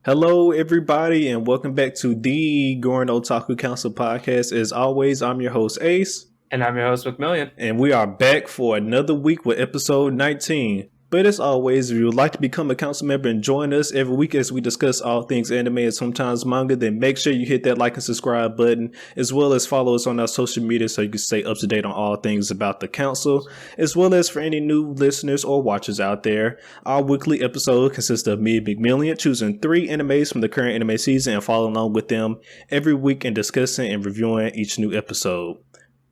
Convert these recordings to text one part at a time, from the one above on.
Hello, everybody, and welcome back to the Gurren Otaku Council podcast. As always, I'm your host, Ace. And I'm your host, McMillian. And we are back for another week with episode 19. But as always, if you would like to become a council member and join us every week as we discuss all things anime and sometimes manga, then make sure you hit that like and subscribe button, as well as follow us on our social media so you can stay up to date on all things about the council, as well as for any new listeners or watchers out there. Our weekly episode consists of me and McMillian choosing 3 animes from the current anime season and following along with them every week and discussing and reviewing each new episode.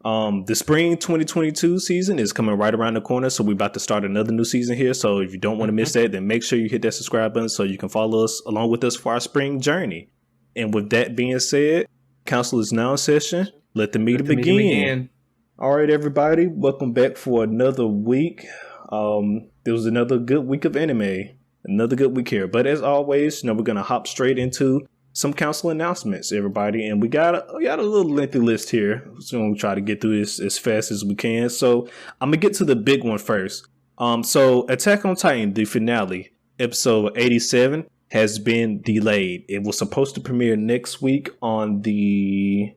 The spring 2022 season is coming right around the corner, so we're about to start another new season here. So if you don't want to miss that, then make sure you hit that subscribe button so you can follow us along with us for our spring journey. And with that being said, council is now in session. Let the meeting begin. All right, everybody, welcome back for another week. There was another good week of anime, another good week here. But as always, we're gonna hop straight into some council announcements, everybody, and we got a little lengthy list here, so we'll try to get through this as fast as we can. So I'm gonna get to the big one first. So Attack on Titan, the finale, episode 87, has been delayed. It was supposed to premiere next week on the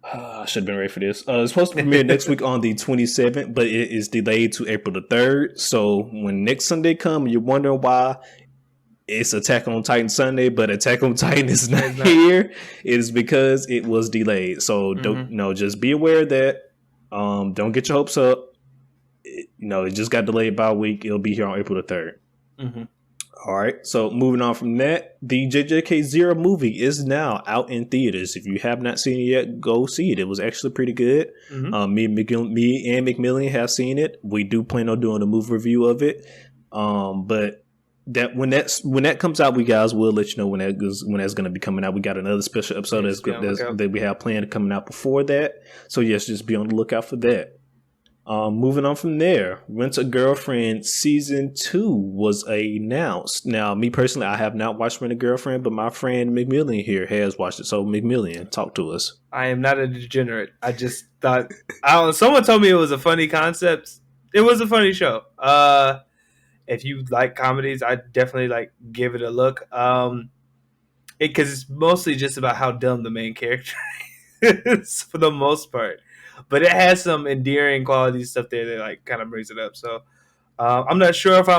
I should have been ready for this. It's supposed to premiere next week on the 27th, but it is delayed to April the 3rd. So when next Sunday comes, you're wondering why it's Attack on Titan Sunday, but Attack on Titan is not here. It is because it was delayed. So just be aware of that. Don't get your hopes up. It just got delayed by a week. It'll be here on April the 3rd. Mm-hmm. All right. So moving on from that, the JJK Zero movie is now out in theaters. If you have not seen it yet, go see it. It was actually pretty good. Mm-hmm. Me and McMillian have seen it. We do plan on doing a movie review of it. But that when that comes out, we guys will let you know when that's going to be coming out. We got another special episode that we have planned coming out before that. So yes, just be on the lookout for that. Moving on from there, Rent a Girlfriend season 2 was announced. Now, me personally, I have not watched Rent a Girlfriend, but my friend McMillian here has watched it. So McMillian, talk to us. I am not a degenerate. I just thought someone told me it was a funny concept. It was a funny show. If you like comedies, I definitely give it a look. Because it's mostly just about how dumb the main character is for the most part, but it has some endearing quality stuff there that kind of brings it up. So I'm not sure if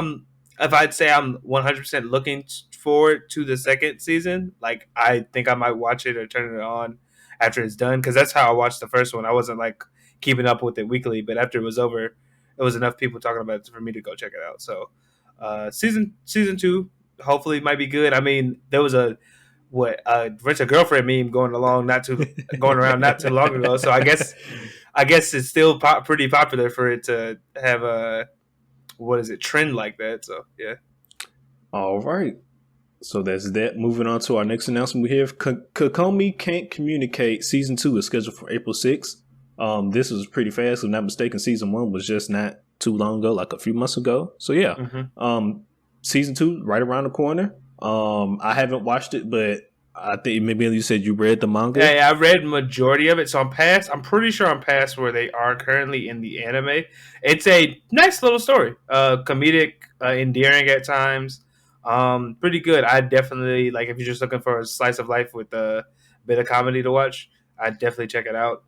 I'd say I'm 100% looking forward to the second season. I think I might watch it or turn it on after it's done, because that's how I watched the first one. I wasn't keeping up with it weekly, but after it was over, it was enough people talking about it for me to go check it out. So season 2 hopefully might be good. I mean, there was a Rent a Girlfriend meme going around not too long ago. So I guess it's still pretty popular for it to have a trend like that. So yeah. All right. So that's that. Moving on to our next announcement, we have Kokomi Can't Communicate season 2 is scheduled for April 6th. This was pretty fast. If I'm not mistaken, season 1 was just not too long ago, a few months ago. So yeah, season 2 right around the corner. I haven't watched it, but I think maybe you said you read the manga. Yeah, I read majority of it, so I'm pretty sure I'm past where they are currently in the anime. It's a nice little story, comedic, endearing at times, pretty good. I definitely if you're just looking for a slice of life with a bit of comedy to watch, I'd definitely check it out.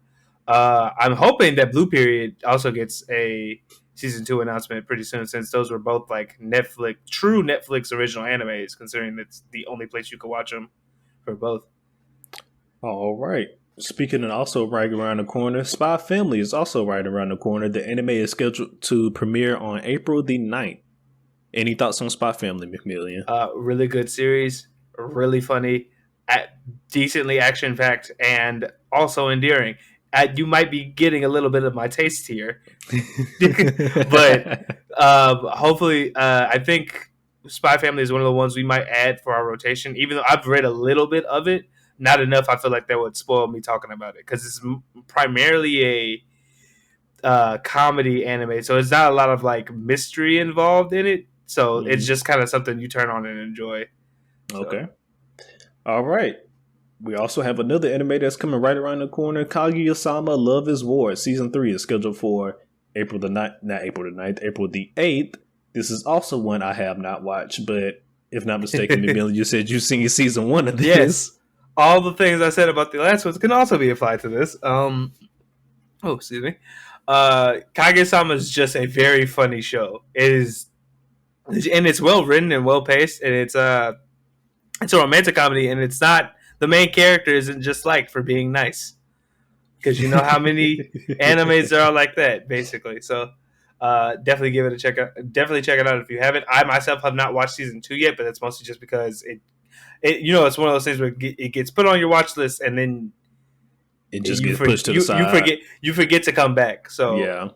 I'm hoping that Blue Period also gets a season 2 announcement pretty soon, since those were both true Netflix original animes, considering it's the only place you could watch them for both. All right. Speaking of also right around the corner, Spy Family is also right around the corner. The anime is scheduled to premiere on April the 9th. Any thoughts on Spy Family, McMillian? Really good series, really funny, decently action-packed, and also endearing. You might be getting a little bit of my taste here, but hopefully, I think Spy Family is one of the ones we might add for our rotation. Even though I've read a little bit of it, not enough. I feel like that would spoil me talking about it, because it's primarily a comedy anime, so it's not a lot of mystery involved in it. So it's just kind of something you turn on and enjoy. Okay. All right. We also have another anime that's coming right around the corner. Kaguya-sama Love is War season 3 is scheduled for April the 9th. April the 8th. This is also one I have not watched, but if not mistaken, McMillian, you said you've seen season 1 of this. Yes. All the things I said about the last ones can also be applied to this. Excuse me. Kage-sama is just a very funny show. It is, and it's well written and well paced, and it's a romantic comedy, and it's not, the main character isn't just liked for being nice, because you know how many animes there are like that, basically. So definitely give it a check out. Definitely check it out if you haven't. I myself have not watched season 2 yet, but that's mostly just because it it's one of those things where it gets put on your watch list and then it just gets pushed to the side. You forget to come back. So yeah,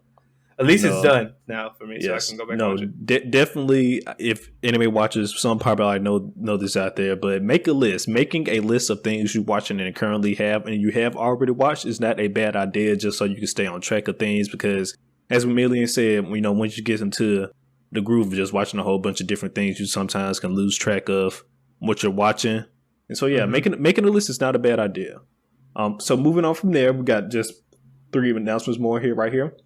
at least it's done now for me, yes. so I can go back and watch it. Definitely, if anime watchers, some probably know this out there, but make a list. Making a list of things you're watching and currently have, and you have already watched, is not a bad idea, just so you can stay on track of things, because as McMillian said, once you get into the groove of just watching a whole bunch of different things, you sometimes can lose track of what you're watching. And so, yeah, making a list is not a bad idea. So moving on from there, we got just 3 announcements more right here.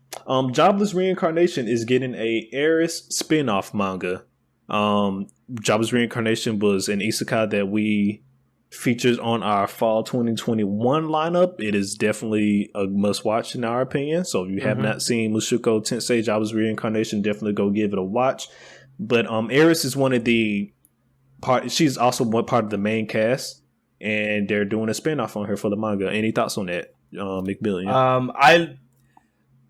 Jobless Reincarnation is getting a Eris spin-off manga. Jobless Reincarnation was an isekai that we featured on our fall 2021 lineup. It is definitely a must-watch in our opinion. So if you have not seen Mushoku Tensei Jobless Reincarnation, definitely go give it a watch. But Eris is one of the she's also one part of the main cast, and they're doing a spin-off on her for the manga. Any thoughts on that, McMillian?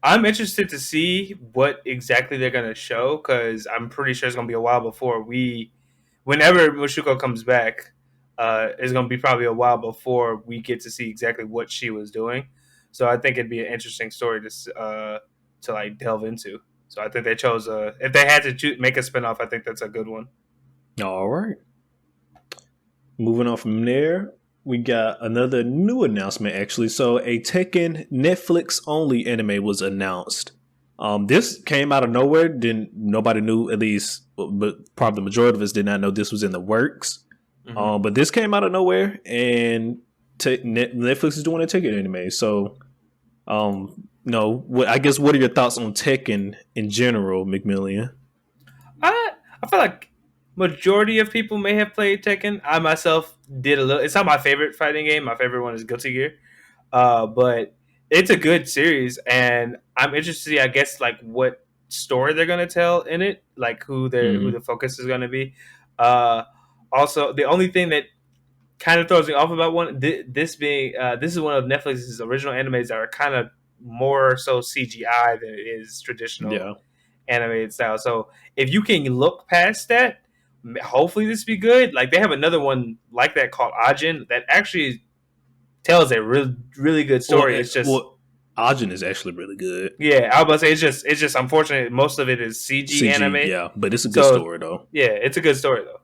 I'm interested to see what exactly they're going to show, because I'm pretty sure it's going to be a while before whenever Mushoku comes back, it's going to be probably a while before we get to see exactly what she was doing. So I think it'd be an interesting story to like delve into. So I think they chose if they had to make a spinoff, I think that's a good one. All right. Moving on from there, we got another new announcement, actually. So a Tekken Netflix-only anime was announced. This came out of nowhere. Nobody knew, at least, but probably the majority of us did not know this was in the works. But this came out of nowhere, and Netflix is doing a Tekken anime. So, I guess, what are your thoughts on Tekken in general, McMillian? I feel like majority of people may have played Tekken. I myself did a little. It's not my favorite fighting game. My favorite one is Guilty Gear. But it's a good series, and I'm interested to see, I guess, like what story they're gonna tell in it, like who the focus is gonna be. Also, the only thing that kind of throws me off about this is one of Netflix's original animes that are kind of more so CGI than it is traditional animated style. So if you can look past that, hopefully this be good. Like, they have another one like that called Ajin that actually tells a really, really good story. Ajin is actually really good. Yeah, I was about to say it's just unfortunate. Most of it is CG anime. Yeah, but it's a good story though. Yeah, it's a good story though.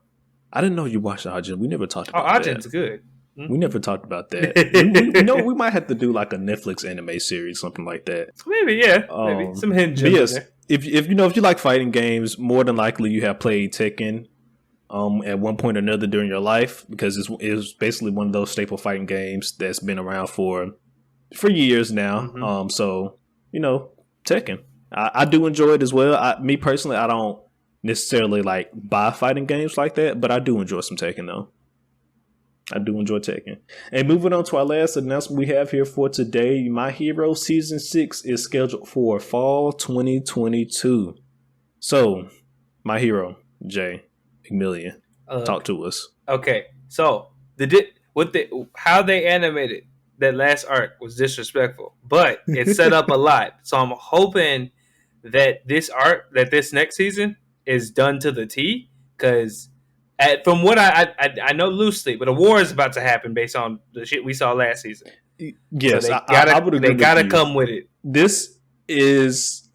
I didn't know you watched Ajin. We never talked about that. Ajin's good. We never talked about that. we might have to do like a Netflix anime series, something like that. Maybe, maybe some hidden gems. Yes, if you like fighting games, more than likely you have played Tekken at one point or another during your life, because it's basically one of those staple fighting games that's been around for years now. So Tekken, I do enjoy it as well. Me personally, I don't necessarily like buy fighting games like that, but I do enjoy some Tekken though. I do enjoy Tekken. And moving on to our last announcement we have here for today, My Hero Season 6 is scheduled for fall 2022. So, My Hero, Jay McMillian, talk to us. Okay, so how they animated that last arc was disrespectful, but it set up a lot. So I'm hoping that this next season is done to the T, because from what I know loosely, but a war is about to happen based on the shit we saw last season. Yes, so I would agree. They gotta come with it. This is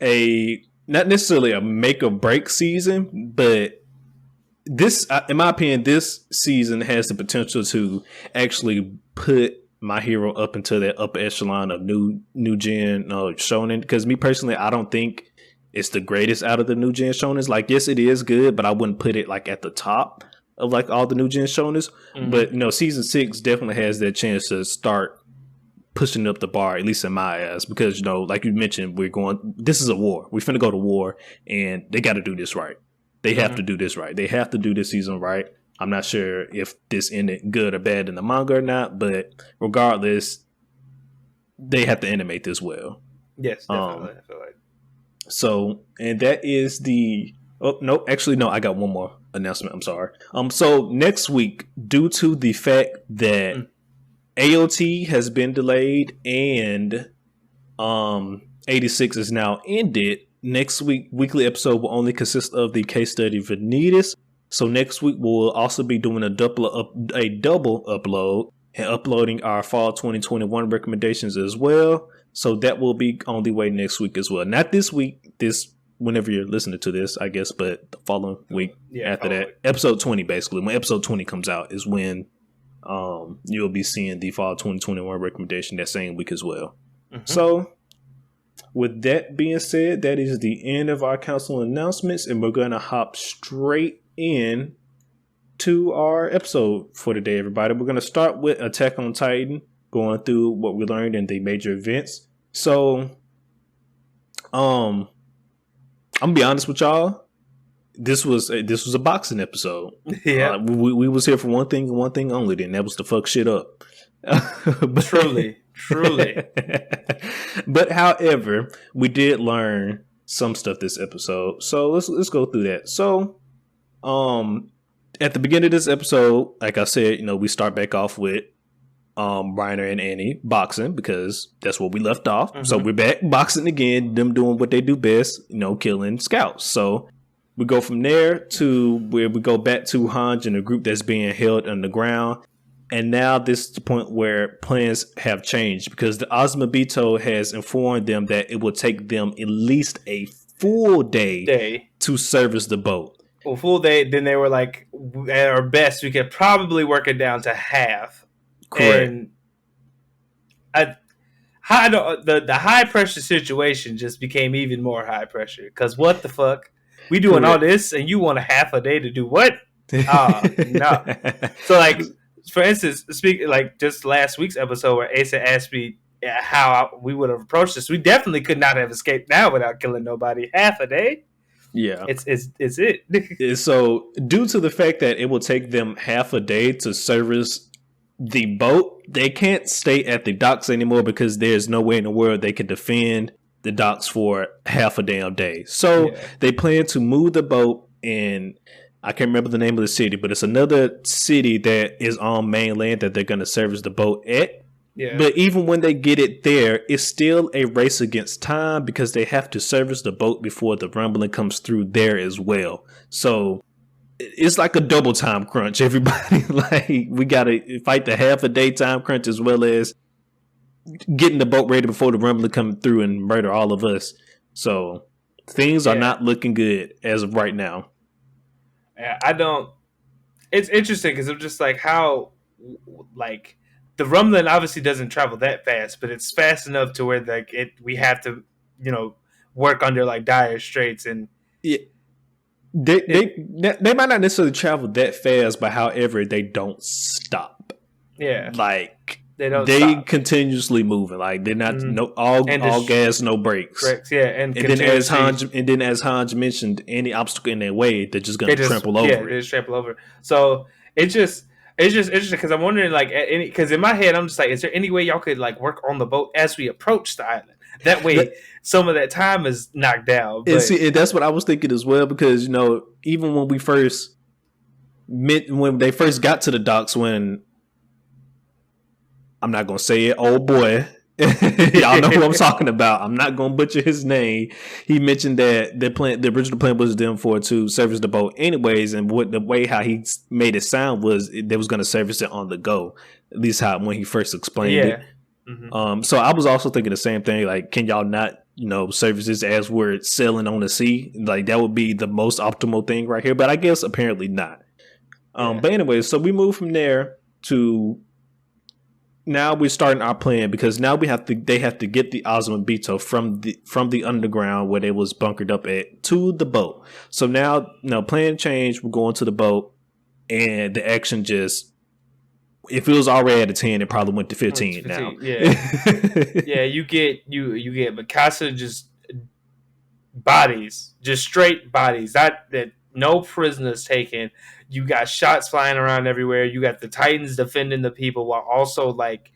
not necessarily a make or break season, but this, in my opinion, this season has the potential to actually put My Hero up into that upper echelon of new gen shonen. Because me personally, I don't think it's the greatest out of the new gen shonens. Like, yes, it is good, but I wouldn't put it like at the top of like all the new gen shonens. But season 6 definitely has that chance to start pushing up the bar, at least in my eyes, because like you mentioned, this is a war. We're finna go to war, and they got to do this right. They have to do this right. They have to do this season right. I'm not sure if this ended good or bad in the manga or not, but regardless, they have to animate this well. Yes, definitely. I feel like. So, and that is the. Oh no! Actually, no. I got one more announcement. I'm sorry. So next week, due to the fact that AOT has been delayed and 86 is now ended, next week weekly episode will only consist of the Case Study of Vanitas. So next week we'll also be doing a double upload and uploading our fall 2021 recommendations as well. So that will be on the way next week as well. Not this week, this whenever you're listening to this, I guess, but the following week after that. Episode 20, basically. When episode 20 comes out is when you'll be seeing the fall 2021 recommendation that same week as well. So with that being said, that is the end of our council announcements, and we're going to hop straight in to our episode for today, everybody. We're going to start with Attack on Titan, going through what we learned in the major events. So, I'm gonna be honest with y'all. This was a boxing episode. Yeah, we was here for one thing and one thing only. Then that was to fuck shit up. But, truly. But however, we did learn some stuff this episode. So let's go through that. So, at the beginning of this episode, like I said, we start back off with Reiner and Annie boxing because that's where we left off. So we're back boxing again, them doing what they do best, killing scouts. So we go from there to where we go back to Hanj and the group that's being held underground. And now this is the point where plans have changed because the Azumabito has informed them that it will take them at least a full day to service the boat. Well, full day, then they were like, at our best, we could probably work it down to half. Correct. And the high pressure situation just became even more high pressure because what the fuck? We doing all this and you want a half a day to do what? No. So like, for instance, speaking like just last week's episode where Asa asked me how we would have approached this, we definitely could not have escaped now without killing nobody. Half a day. Yeah, it's it. So due to the fact that it will take them half a day to service the boat, they can't stay at the docks anymore because there's no way in the world they could defend the docks for half a damn day. So they plan to move the boat, and I can't remember the name of the city, but it's another city that is on mainland that they're going to service the boat at. Yeah. But even when they get it there, it's still a race against time because they have to service the boat before the rumbling comes through there as well. So it's like a double time crunch, everybody. Like, we got to fight the half a day time crunch as well as getting the boat ready before the rumbling comes through and murder all of us. So things are not looking good as of right now. It's interesting because I'm just like how, like, the rumbling obviously doesn't travel that fast, but it's fast enough to where like we have to, work under like dire straits and they might not necessarily travel that fast, but however they don't stop. Yeah, like they continuously moving. Like they're not all gas, no brakes. Correct. Yeah, and then as Hanj mentioned, any obstacle in their way, they're just gonna trample over. Yeah, they just trample over. So it's just interesting because I'm wondering, like, because in my head I'm just like, is there any way y'all could like work on the boat as we approach the island? That way, some of that time is knocked down. But, and that's what I was thinking as well because even when they first got to the docks, when I'm not gonna say it, old boy. Y'all know who I'm talking about. I'm not gonna butcher his name. He mentioned that the original plan was them to service the boat anyways, and the way how he made it sound was they was gonna service it on the go. At least when he first explained it. Mm-hmm. So I was also thinking the same thing. Like, can y'all not service this as we're sailing on the sea? Like that would be the most optimal thing right here. But I guess apparently not. But anyway, so we move from there to. Now we're starting our plan because now they have to get the Azumabito from the underground where they was bunkered up at to the boat. So now plan change. We're going to the boat, and the action just if it was already at a 10, it probably went to 15 now. Yeah, you get Mikasa just bodies, just straight bodies. That no prisoners taken. You got shots flying around everywhere. You got the Titans defending the people while also like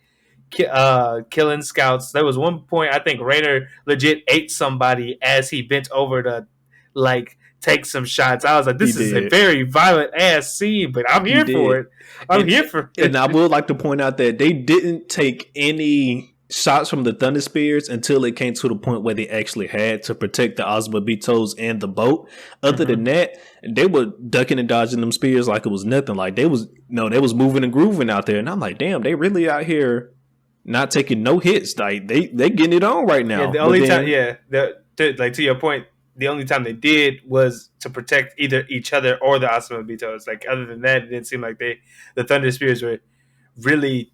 killing scouts. There was one point I think Rainer legit ate somebody as he bent over to like take some shots. I was like, He this is a did. very violent ass scene, but I'm He here for did. it. I'm here for it. And I would like to point out that they didn't take any shots from the Thunder Spears until it came to the point where they actually had to protect the Osmobitos and the boat. Other than that, they were ducking and dodging them spears like it was nothing. Like they was moving and grooving out there. And I'm like, damn, they really out here not taking no hits. Like they getting it on right now. Yeah, the only time, like to your point, the only time they did was to protect either each other or the Osmobitos. Like other than that, it didn't seem like the Thunder Spears were really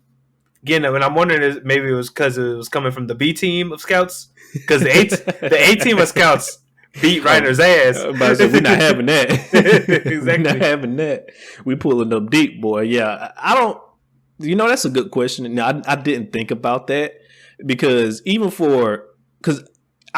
getting them. And I'm wondering if maybe it was because it was coming from the B team of scouts, because the A team of scouts beat Reiner's ass. But we're not having that. Exactly. We're not having that. We pulling up deep, boy. Yeah, I don't. That's a good question. Now, I didn't think about that because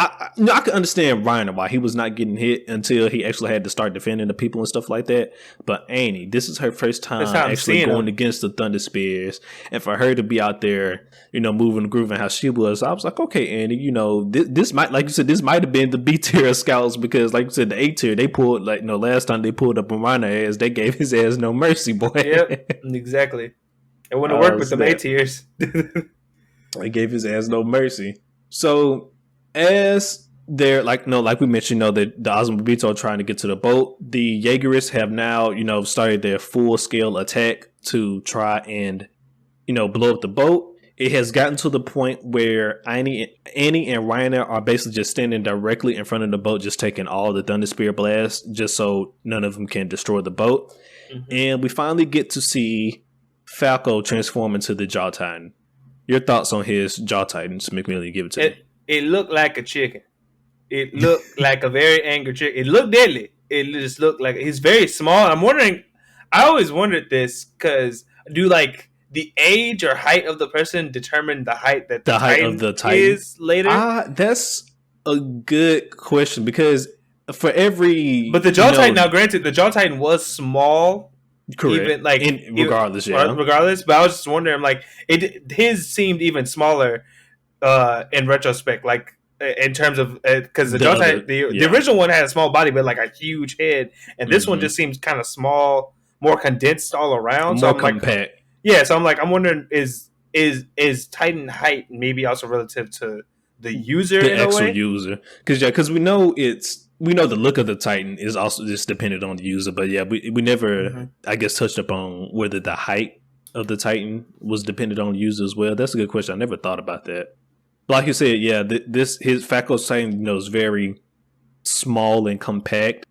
I could understand Reiner why he was not getting hit until he actually had to start defending the people and stuff like that. But Annie, this is her first time actually going against the Thunder Spears, and for her to be out there, moving and grooving how she was, I was like, okay, Annie, this might, like you said, this might have been the B tier scouts because, like you said, the A tier they pulled last time they pulled up on Reiner ass, they gave his ass no mercy, boy. Yep, exactly. It wouldn't work with the A tiers. They gave his ass no mercy. So as they're like we mentioned, the Osmobito are trying to get to the boat. The Jaegerists have now, started their full scale attack to try and, blow up the boat. It has gotten to the point where Annie and Reiner are basically just standing directly in front of the boat, just taking all the Thunder Spear blasts, just so none of them can destroy the boat. Mm-hmm. And we finally get to see Falco transform into the Jaw Titan. Your thoughts on his Jaw Titan, McMillian? Give it to me. It looked like a chicken. It looked like a very angry chicken. It looked deadly. It just looked like he's very small. I'm wondering. I always wondered this because do like the age or height of the person determine the height that the height of the Titan is later? That's a good question because for every the Jaw Titan. Now, granted, the Jaw Titan was small. Correct. Even regardless. But I was just wondering, like, his seemed even smaller in retrospect, like in terms of because the original one had a small body but like a huge head, and this one just seems kind of small, more condensed all around, more compact. So I'm wondering is Titan height maybe also relative to the user, the actual user, because we know the look of the Titan is also just dependent on the user, but we never I guess touched upon whether the height of the Titan was dependent on the user as well. That's a good question. I never thought about that. Like you said, his Falco's Titan is very small and compact.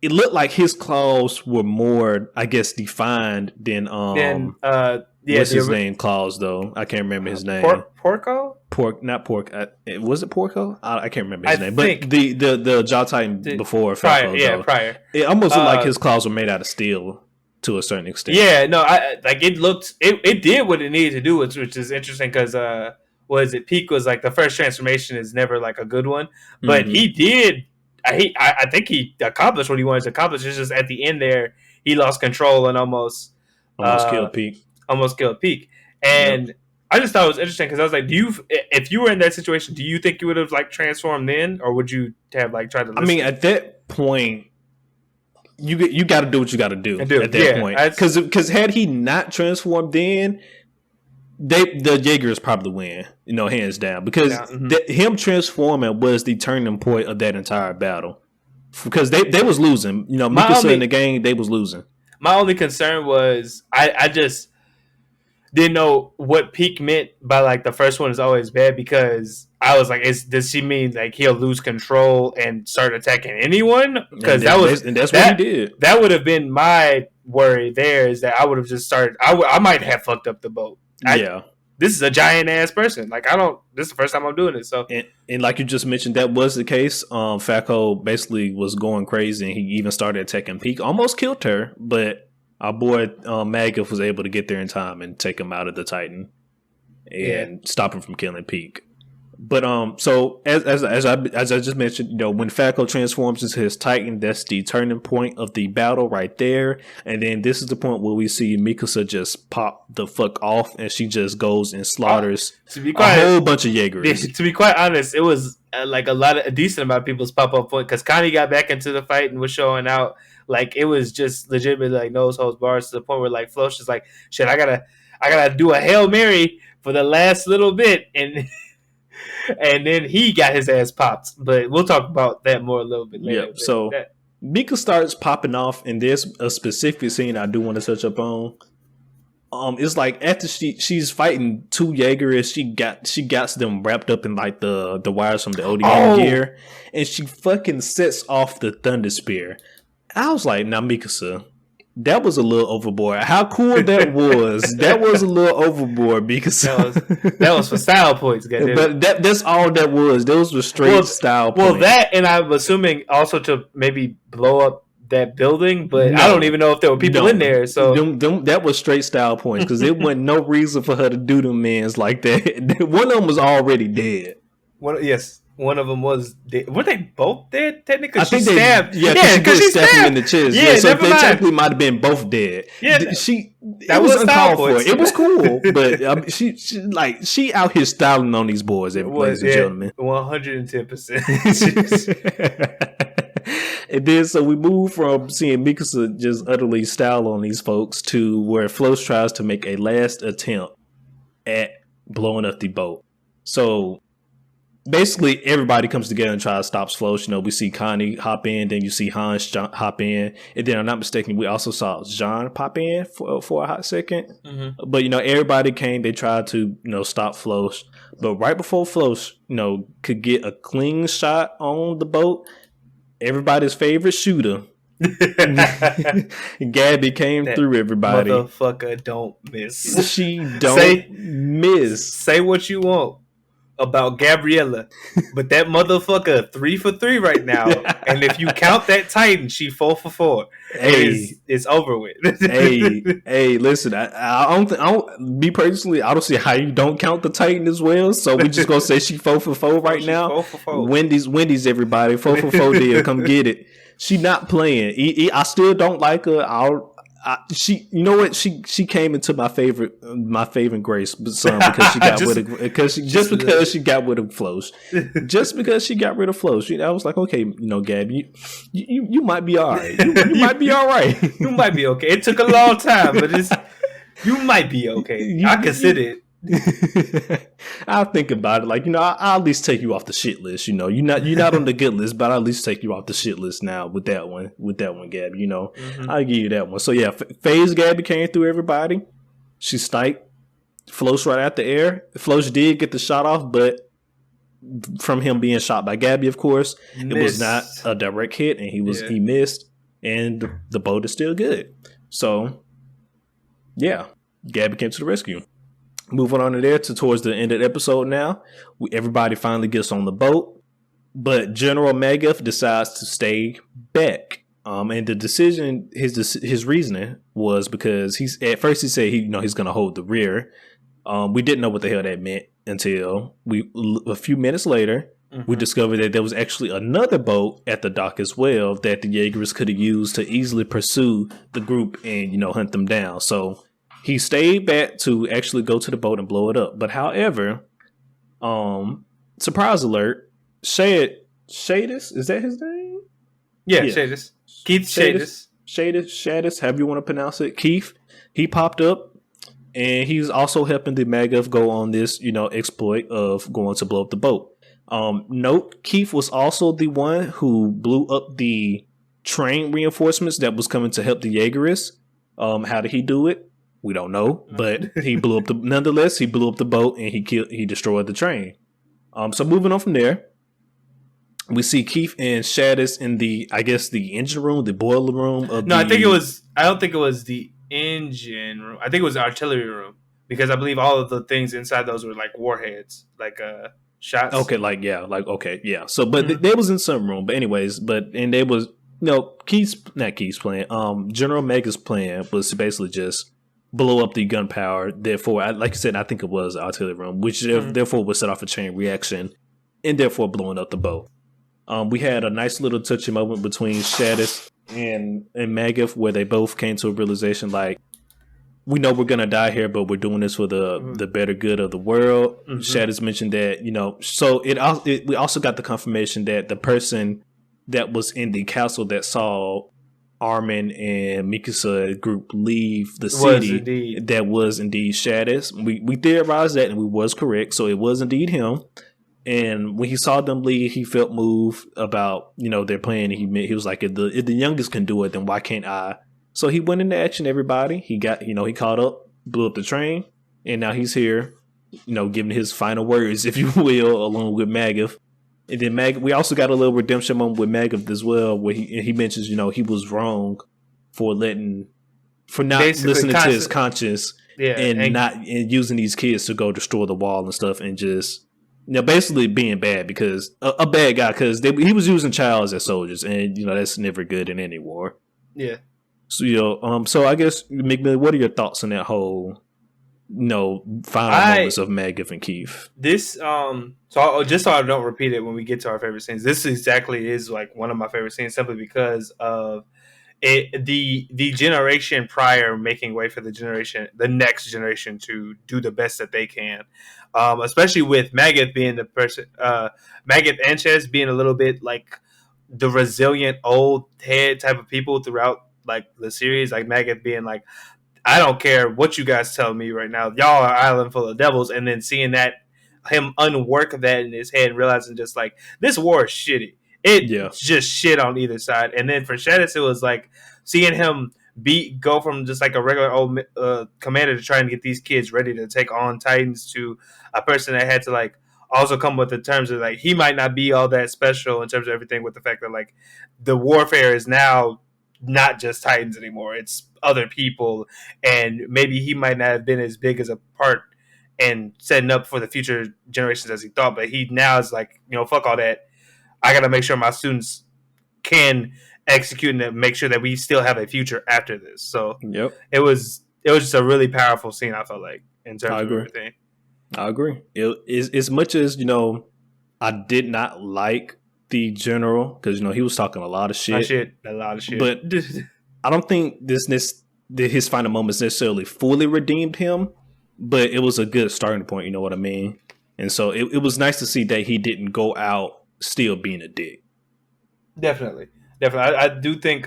It looked like his claws were more, I guess, defined than what's his name? Claws though. I can't remember his name. Porco? Not Pork. Was it Porco? I can't remember his name. But the Jaw Titan before Falco. Prior. It almost looked like his claws were made out of steel to a certain extent. Yeah, no, it did what it needed to do, which is interesting because Peak was like the first transformation is never like a good one, but he did. I think he accomplished what he wanted to accomplish. It's just at the end there, he lost control and almost killed Peak. And I just thought it was interesting because I was like, if you were in that situation, do you think you would have like transformed then, or would you have like tried to listen? I mean, at that point, you got to do what you got to do at that point. Because had he not transformed then, the Jaegers probably win, hands down. Because him transforming was the turning point of that entire battle. Because they was losing. Mikasa in the game, they was losing. My only concern was I just didn't know what Peak meant by like the first one is always bad, because I was like, does she mean like he'll lose control and start attacking anyone? Because that's what he did. That would have been my worry. There is that I would have just started. I might have fucked up the boat. This is a giant ass person. Like this is the first time I'm doing it. So and like you just mentioned, that was the case. Falco basically was going crazy, and he even started attacking Peak. Almost killed her, but our boy Magath was able to get there in time and take him out of the Titan and stop him from killing Peak. So as I just mentioned, when Falco transforms into his Titan, that's the turning point of the battle right there. And then this is the point where we see Mikasa just pop the fuck off, and she just goes and slaughters a whole bunch of Jaegers. To be quite honest, it was like a decent amount of people's pop up point because Connie got back into the fight and was showing out. Like it was just legitimately like nose holds bars to the point where like Flo's is like, shit, I gotta do a Hail Mary for the last little bit, and then he got his ass popped. But we'll talk about that more a little bit later. Yep. So Mika starts popping off, and there's a specific scene I do want to touch up on. It's like after she's fighting two Jaegers, she got them wrapped up in like the wires from the ODM gear, and she fucking sets off the Thunder Spear. I was like, now Mikasa, that was a little overboard. How cool that was. That was a little overboard because that was for style points, goddamn. But that's all that was. Those were straight style points. Well, that, and I'm assuming also to maybe blow up that building, but I don't even know if there were people in there. So that was straight style points because there wasn't no reason for her to do them mans like that. One of them was already dead. One of them was dead. Were they both dead? Technically, I think she stabbed. Because she stabbed him in the chest. Yeah, so they technically might have been both dead. Yeah, that was uncalled for. It was cool, but she out here styling on these boys, ladies and gentlemen. 110%. And then so we move from seeing Mikasa just utterly style on these folks to where Flo's tries to make a last attempt at blowing up the boat. So basically, everybody comes together and tries to stop Flo. We see Connie hop in, then you see Hans hop in, and then, I'm not mistaken, we also saw Jean pop in for a hot second. Mm-hmm. But everybody came. They tried to stop Flo, but right before Flo could get a clean shot on the boat, everybody's favorite shooter, Gabby, came through everybody. Motherfucker, don't miss. She don't miss. Say what you want about Gabriella, but that motherfucker 3 for 3 right now. And if you count that Titan, she 4 for 4. Hey, it's over with. hey, listen, I don't me personally, I don't see how you don't count the Titan as well. So we just gonna say she 4 for 4 right now. 4 for 4. Wendy's, everybody 4 for 4 deal. Come get it. She not playing. I still don't like her. She came into my favorite Grace son because she got because she got rid of Flo's. Just because she got rid of Flo's, I was like, okay, Gab, you might be all right. You might be all right. You might be okay. It took a long time, but you might be okay. I consider it. I'll think about it. Like, I'll at least take you off the shit list. You're not on the good list, but I'll at least take you off the shit list now with that one, Gabby. Mm-hmm. I'll give you that one. So yeah, FaZe Gabby came through everybody. She sniped Flo's right out the air. Flo's did get the shot off, but from him being shot by Gabby, of course, it was not a direct hit, and he missed, and the boat is still good. So yeah, Gabby came to the rescue. Moving on to there towards the end of the episode now. Everybody finally gets on the boat, but General Magath decides to stay back. And the decision, his reasoning was because at first he said he's going to hold the rear. We didn't know what the hell that meant until a few minutes later, we discovered that there was actually another boat at the dock as well that the Jaegers could have used to easily pursue the group and, hunt them down. So he stayed back to actually go to the boat and blow it up. But however, surprise alert, Shadis, is that his name? Yeah. Shadis. Keith Shadis, however you want to pronounce it. Keith, he popped up, and he's also helping the Magath go on this, exploit of going to blow up the boat. Note, Keith was also the one who blew up the train reinforcements that was coming to help the Jaegerists. How did he do it? We don't know, but he blew up nonetheless, he blew up the boat and he destroyed the train. So moving on from there, we see Keith and Shadis in the engine room, the boiler room of I don't think it was the engine room. I think it was the artillery room because I believe all of the things inside those were like warheads, like shots. Okay, yeah. So, but they was in some room, but anyways, and they was, Keith's plan. General Mega's plan was basically just blow up the gunpowder. Therefore, like I said, I think it was artillery room, which therefore would set off a chain reaction, and therefore blowing up the boat. We had a nice little touching moment between Shadis and Magath, where they both came to a realization like, we know we're gonna die here, but we're doing this for the better good of the world. Shadis mentioned that, so we also got the confirmation that the person that was in the castle that saw Armin and Mikasa group leave the city, that was indeed Shadis. We theorized that, and we was correct. So it was indeed him. And when he saw them leave, he felt moved about their plan. He was like, if the youngest can do it, then why can't I? So he went into action. Everybody, he got he caught up, blew up the train, and now he's here, giving his final words, if you will, along with Magath. And then we also got a little redemption moment with Magath as well, where he mentions, he was wrong for not listening to his conscience, and using these kids to go destroy the wall and stuff, and just basically being bad because a bad guy because he was using childs as soldiers, and that's never good in any war. Yeah. So so I guess McMillian, what are your thoughts on that whole final moments of Magath and Keith? This just so I don't repeat it when we get to our favorite scenes, this exactly is like one of my favorite scenes simply because of it, the generation prior making way for the next generation to do the best that they can, especially with Magath being the person, Magath and Ches being a little bit like the resilient old head type of people throughout like the series, like Magath being like, I don't care what you guys tell me right now, y'all are an island full of devils, and then seeing that him unwork that in his head and realizing just like this war is shitty. It's just shit on either side. And then for Shadis, it was like seeing him go from just like a regular old commander to trying to get these kids ready to take on Titans to a person that had to like also come with the terms of like he might not be all that special in terms of everything, with the fact that like the warfare is now not just Titans anymore, it's other people, and maybe he might not have been as big as a part and setting up for the future generations as he thought, but he now is like, fuck all that, I gotta make sure my students can execute and make sure that we still have a future after this. So it was just a really powerful scene, I felt like, in terms of everything. I agree. As much as I did not like the general because he was talking a lot of shit. But I don't think his final moments necessarily fully redeemed him, but it was a good starting point. You know what I mean? And so it was nice to see that he didn't go out still being a dick. Definitely. I do think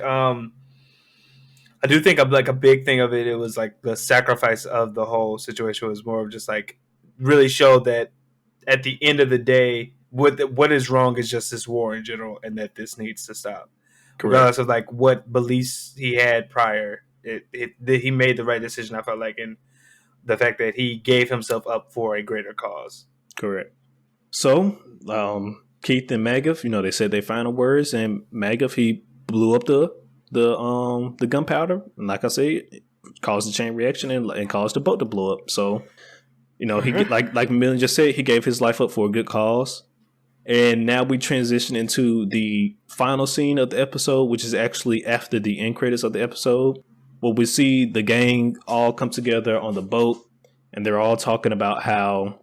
like a big thing of it. It was like the sacrifice of the whole situation was more of just like really showed that at the end of the day, what is wrong is just this war in general, and that this needs to stop. Correct. Regardless of like what beliefs he had prior, he made the right decision, I felt like, and the fact that he gave himself up for a greater cause. Correct. So, Keith and Magath, they said their final words, and Magath, he blew up the gunpowder, and like I said, it caused a chain reaction and caused the boat to blow up. So, he like McMillian just said, he gave his life up for a good cause. And now we transition into the final scene of the episode, which is actually after the end credits of the episode, where we see the gang all come together on the boat, and they're all talking about how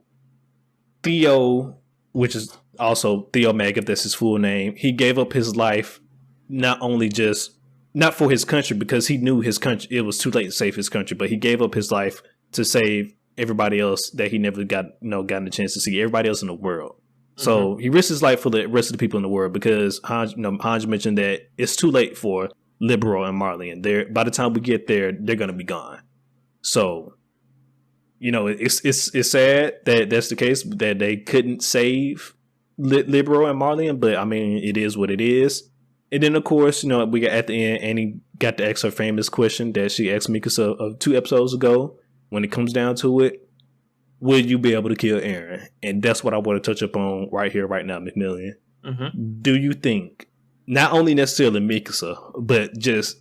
Theo, which is also Theo Magath, that's his full name, he gave up his life not for his country, because he knew his country, it was too late to save his country, but he gave up his life to save everybody else that he never gotten a chance to see, everybody else in the world. So he risked his life for the rest of the people in the world because Hans mentioned that it's too late for Liberal and Marlian. By the time we get there, they're going to be gone. So, it's sad that that's the case, that they couldn't save Liberal and Marlian, but I mean, it is what it is. And then, of course, we got at the end, Annie got to ask her famous question that she asked Mikasa 2 episodes ago. When it comes down to it, will you be able to kill Eren? And that's what I want to touch upon right here, right now, McMillian. Do you think, not only necessarily Mikasa, but just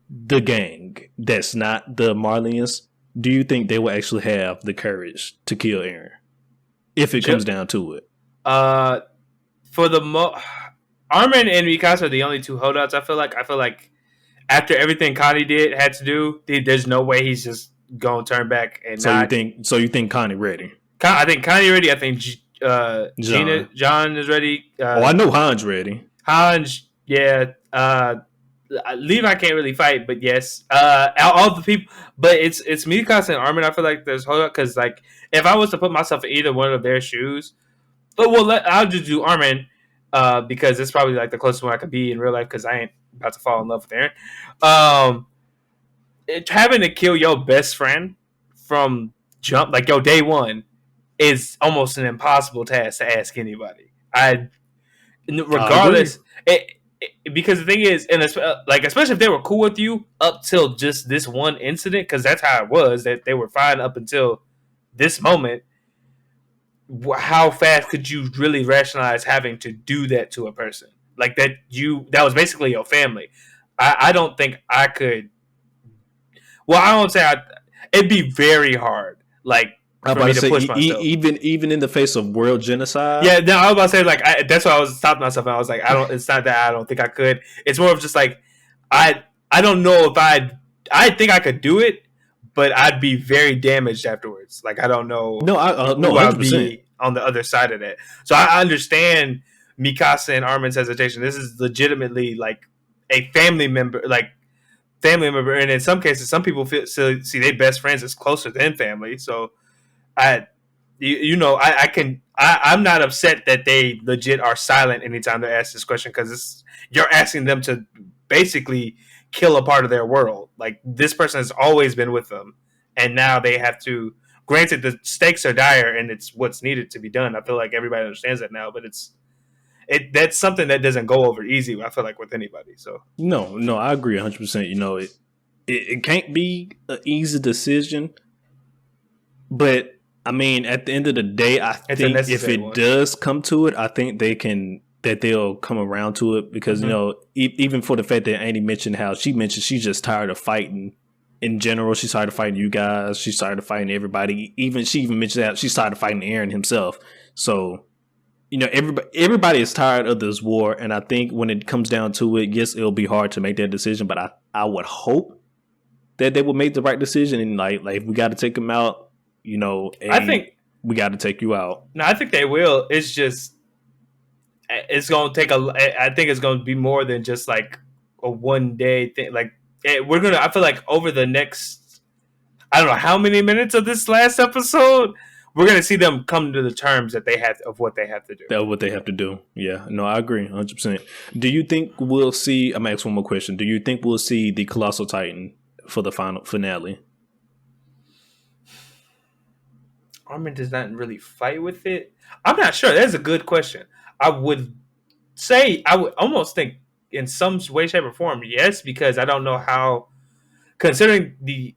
the gang that's not the Marlians, do you think they will actually have the courage to kill Eren? If it comes down to it. For the Armin and Mikasa are the only 2 holdouts, I feel like after everything Connie had to do, there's no way he's just gonna turn back and So not. you think Connie ready? I think Kanye ready. I think John is ready. I know Han's ready. Hans, yeah. Levi can't really fight, but yes. All the people, but it's Mikasa and Armin. I feel like there's hold up because like if I was to put myself in either one of their shoes, but I'll just do Armin because it's probably like the closest one I could be in real life because I ain't about to fall in love with Aaron. Having to kill your best friend from jump like your day one is almost an impossible task to ask anybody. Regardless, because the thing is, and like especially if they were cool with you up till just this one incident, because that's how it was that they were fine up until this moment. How fast could you really rationalize having to do that to a person like that? That was basically your family. I don't think I could. Well, I don't say it'd be very hard. Like I'm about to say, even in the face of world genocide. Yeah, no, I was about to say like that's why I was stopping myself. And I was like, I don't. It's not that I don't think I could. It's more of just like I don't know if I think I could do it, but I'd be very damaged afterwards. Like I don't know. No, I'd be on the other side of that. So I understand Mikasa and Armin's hesitation. This is legitimately like a family member, and in some cases, some people see their best friends as closer than family. So I'm not upset that they legit are silent anytime they ask this question because you're asking them to basically kill a part of their world. Like this person has always been with them, and now they have to. Granted, the stakes are dire, and it's what's needed to be done. I feel like everybody understands that now, but that's something that doesn't go over easy. I feel like with anybody. So no, I agree 100%. You know, it can't be an easy decision, but I mean, at the end of the day, I think if it does come to it, I think they'll come around to it because you know, even for the fact that Annie mentioned how she she's just tired of fighting. In general, she's tired of fighting you guys. She's tired of fighting everybody. She even mentioned that she's tired of fighting Aaron himself. So, you know, everybody is tired of this war. And I think when it comes down to it, yes, it'll be hard to make that decision. But I would hope that they will make the right decision. And like if we got to take them out, you know, I think we got to take you out. No, I think they will. It's just it's going to take I think it's going to be more than just like a 1 day thing. Like. I feel like over the next, I don't know how many minutes of this last episode, we're going to see them come to the terms that they have of what they have to do. That's what they have to do. Yeah. No, I agree 100%. Do you think we'll see, I'm going to ask one more question. Do you think we'll see the Colossal Titan for the final finale? Armin does not really fight with it. I'm not sure. That's a good question. I would almost think in some way, shape, or form, yes, because I don't know how. Considering the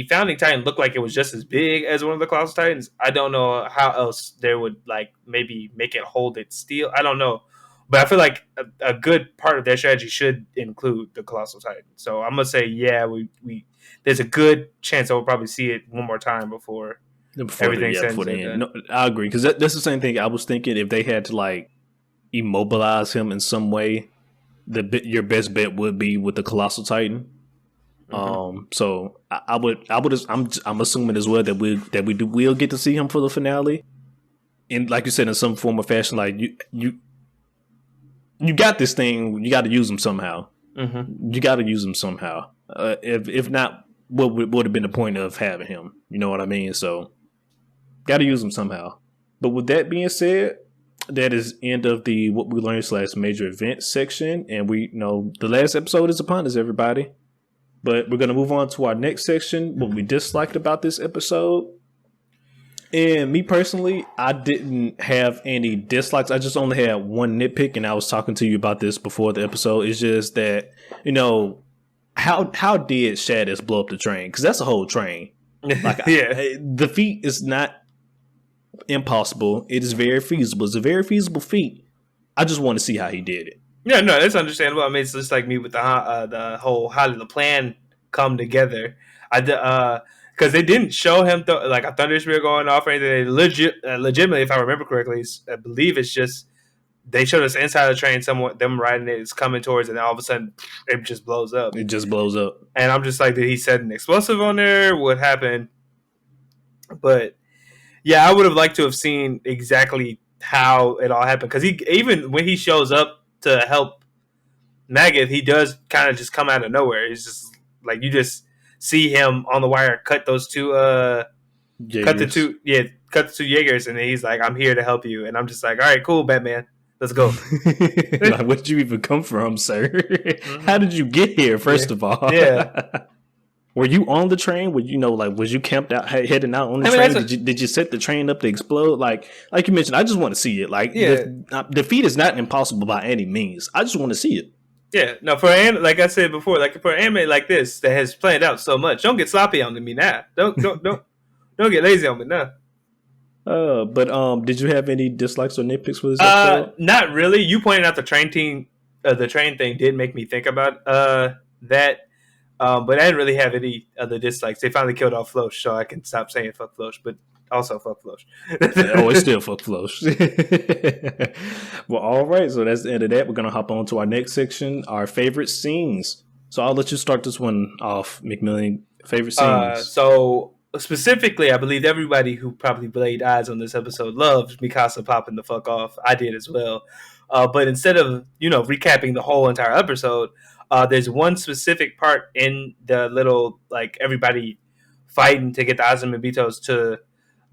founding Titan looked like it was just as big as one of the Colossal Titans, I don't know how else they would like maybe make it hold its steel. I don't know, but I feel like a good part of their strategy should include the Colossal Titan. So I'm gonna say, yeah, we there's a good chance I will probably see it one more time before everything before the end. No, I agree because that's the same thing I was thinking. If they had to like immobilize him in some way. Your best bet would be with the Colossal Titan. So I'm assuming as well that we'll get to see him for the finale, and like you said, in some form or fashion. Like you got this thing, you got to use him somehow. You got to use him somehow. If not, what would have been the point of having him? You know what I mean? So got to use him somehow. But with that being said. That is end of the what we learned / major event section, and we know the last episode is upon us, everybody. But we're gonna move on to our next section, what we disliked about this episode. And me personally, I didn't have any dislikes. I just only had one nitpick, and I was talking to you about this before the episode. It's just that how did Shadis blow up the train? Because that's a whole train. Like the feat is not. Impossible. It is very feasible. It's a very feasible feat. I just want to see how he did it. Yeah, no, that's understandable. I mean, it's just like me with the whole how did the plan come together? Because they didn't show him a thunder spear going off or anything. They legitimately, if I remember correctly, I believe it's just they showed us inside the train, someone them riding it is coming towards, and then all of a sudden it just blows up. It just blows up. And I'm just like, did he set an explosive on there? What happened? But yeah, I would have liked to have seen exactly how it all happened, because he, even when he shows up to help Magath, he does kind of just come out of nowhere. It's just like you just see him on the wire cut those two cut the two Jaegers, and then he's like, I'm here to help you. And I'm just like, all right, cool, Batman, let's go. Like, where did you even come from, sir? Mm-hmm. How did you get here, first of all? Yeah. Were you on the train? Were you like, was you camped out, heading out on the train? Did you set the train up to explode? Like you mentioned, I just want to see it. Like, the feat is not impossible by any means. I just want to see it. Yeah, no, like I said before, like for an anime like this that has planned out so much, don't get sloppy on me now. Don't get lazy on me now. But did you have any dislikes or nitpicks for this episode? Not really. You pointed out the train thing did make me think about that. But I didn't really have any other dislikes. They finally killed off Floch, so I can stop saying fuck Floch, but also fuck Floch. Oh, it's still fuck Floch. Well, all right. So that's the end of that. We're going to hop on to our next section, our favorite scenes. So I'll let you start this one off, McMillian. Favorite scenes. So specifically, I believe everybody who probably laid eyes on this episode loved Mikasa popping the fuck off. I did as well. But instead of, recapping the whole entire episode, there's one specific part in the little, like, everybody fighting to get the Azumabitos to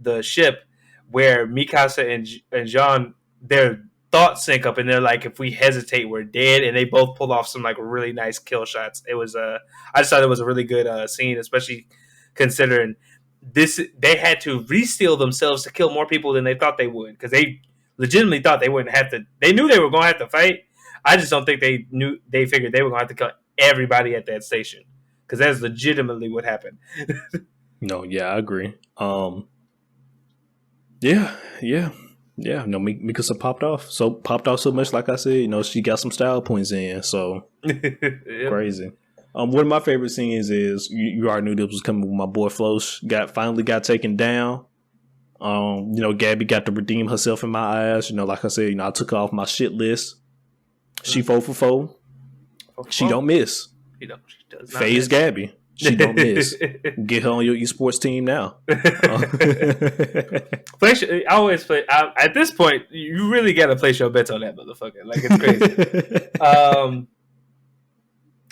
the ship where Mikasa and Jean, their thoughts sync up, and they're like, if we hesitate, we're dead. And they both pull off some, like, really nice kill shots. It was I just thought it was a really good scene, especially considering they had to re-steel themselves to kill more people than they thought they would, because they legitimately thought they wouldn't have to. They knew they were going to have to fight. I just don't think they figured they were going to have to kill everybody at that station, because that's legitimately what happened. No, yeah, I agree. Yeah. No, Mikasa popped off so much. Like I said, she got some style points in. So yep. Crazy. One of my favorite scenes is you already knew this was coming when my boy Floch finally got taken down. Gabby got to redeem herself in my eyes. Like I said, I took her off my shit list. She 4 for 4. She don't miss. She does not Phase miss. Gabby. She don't miss. Get her on your esports team now. I always play. At this point, you really got to place your bets on that motherfucker. Like, it's crazy.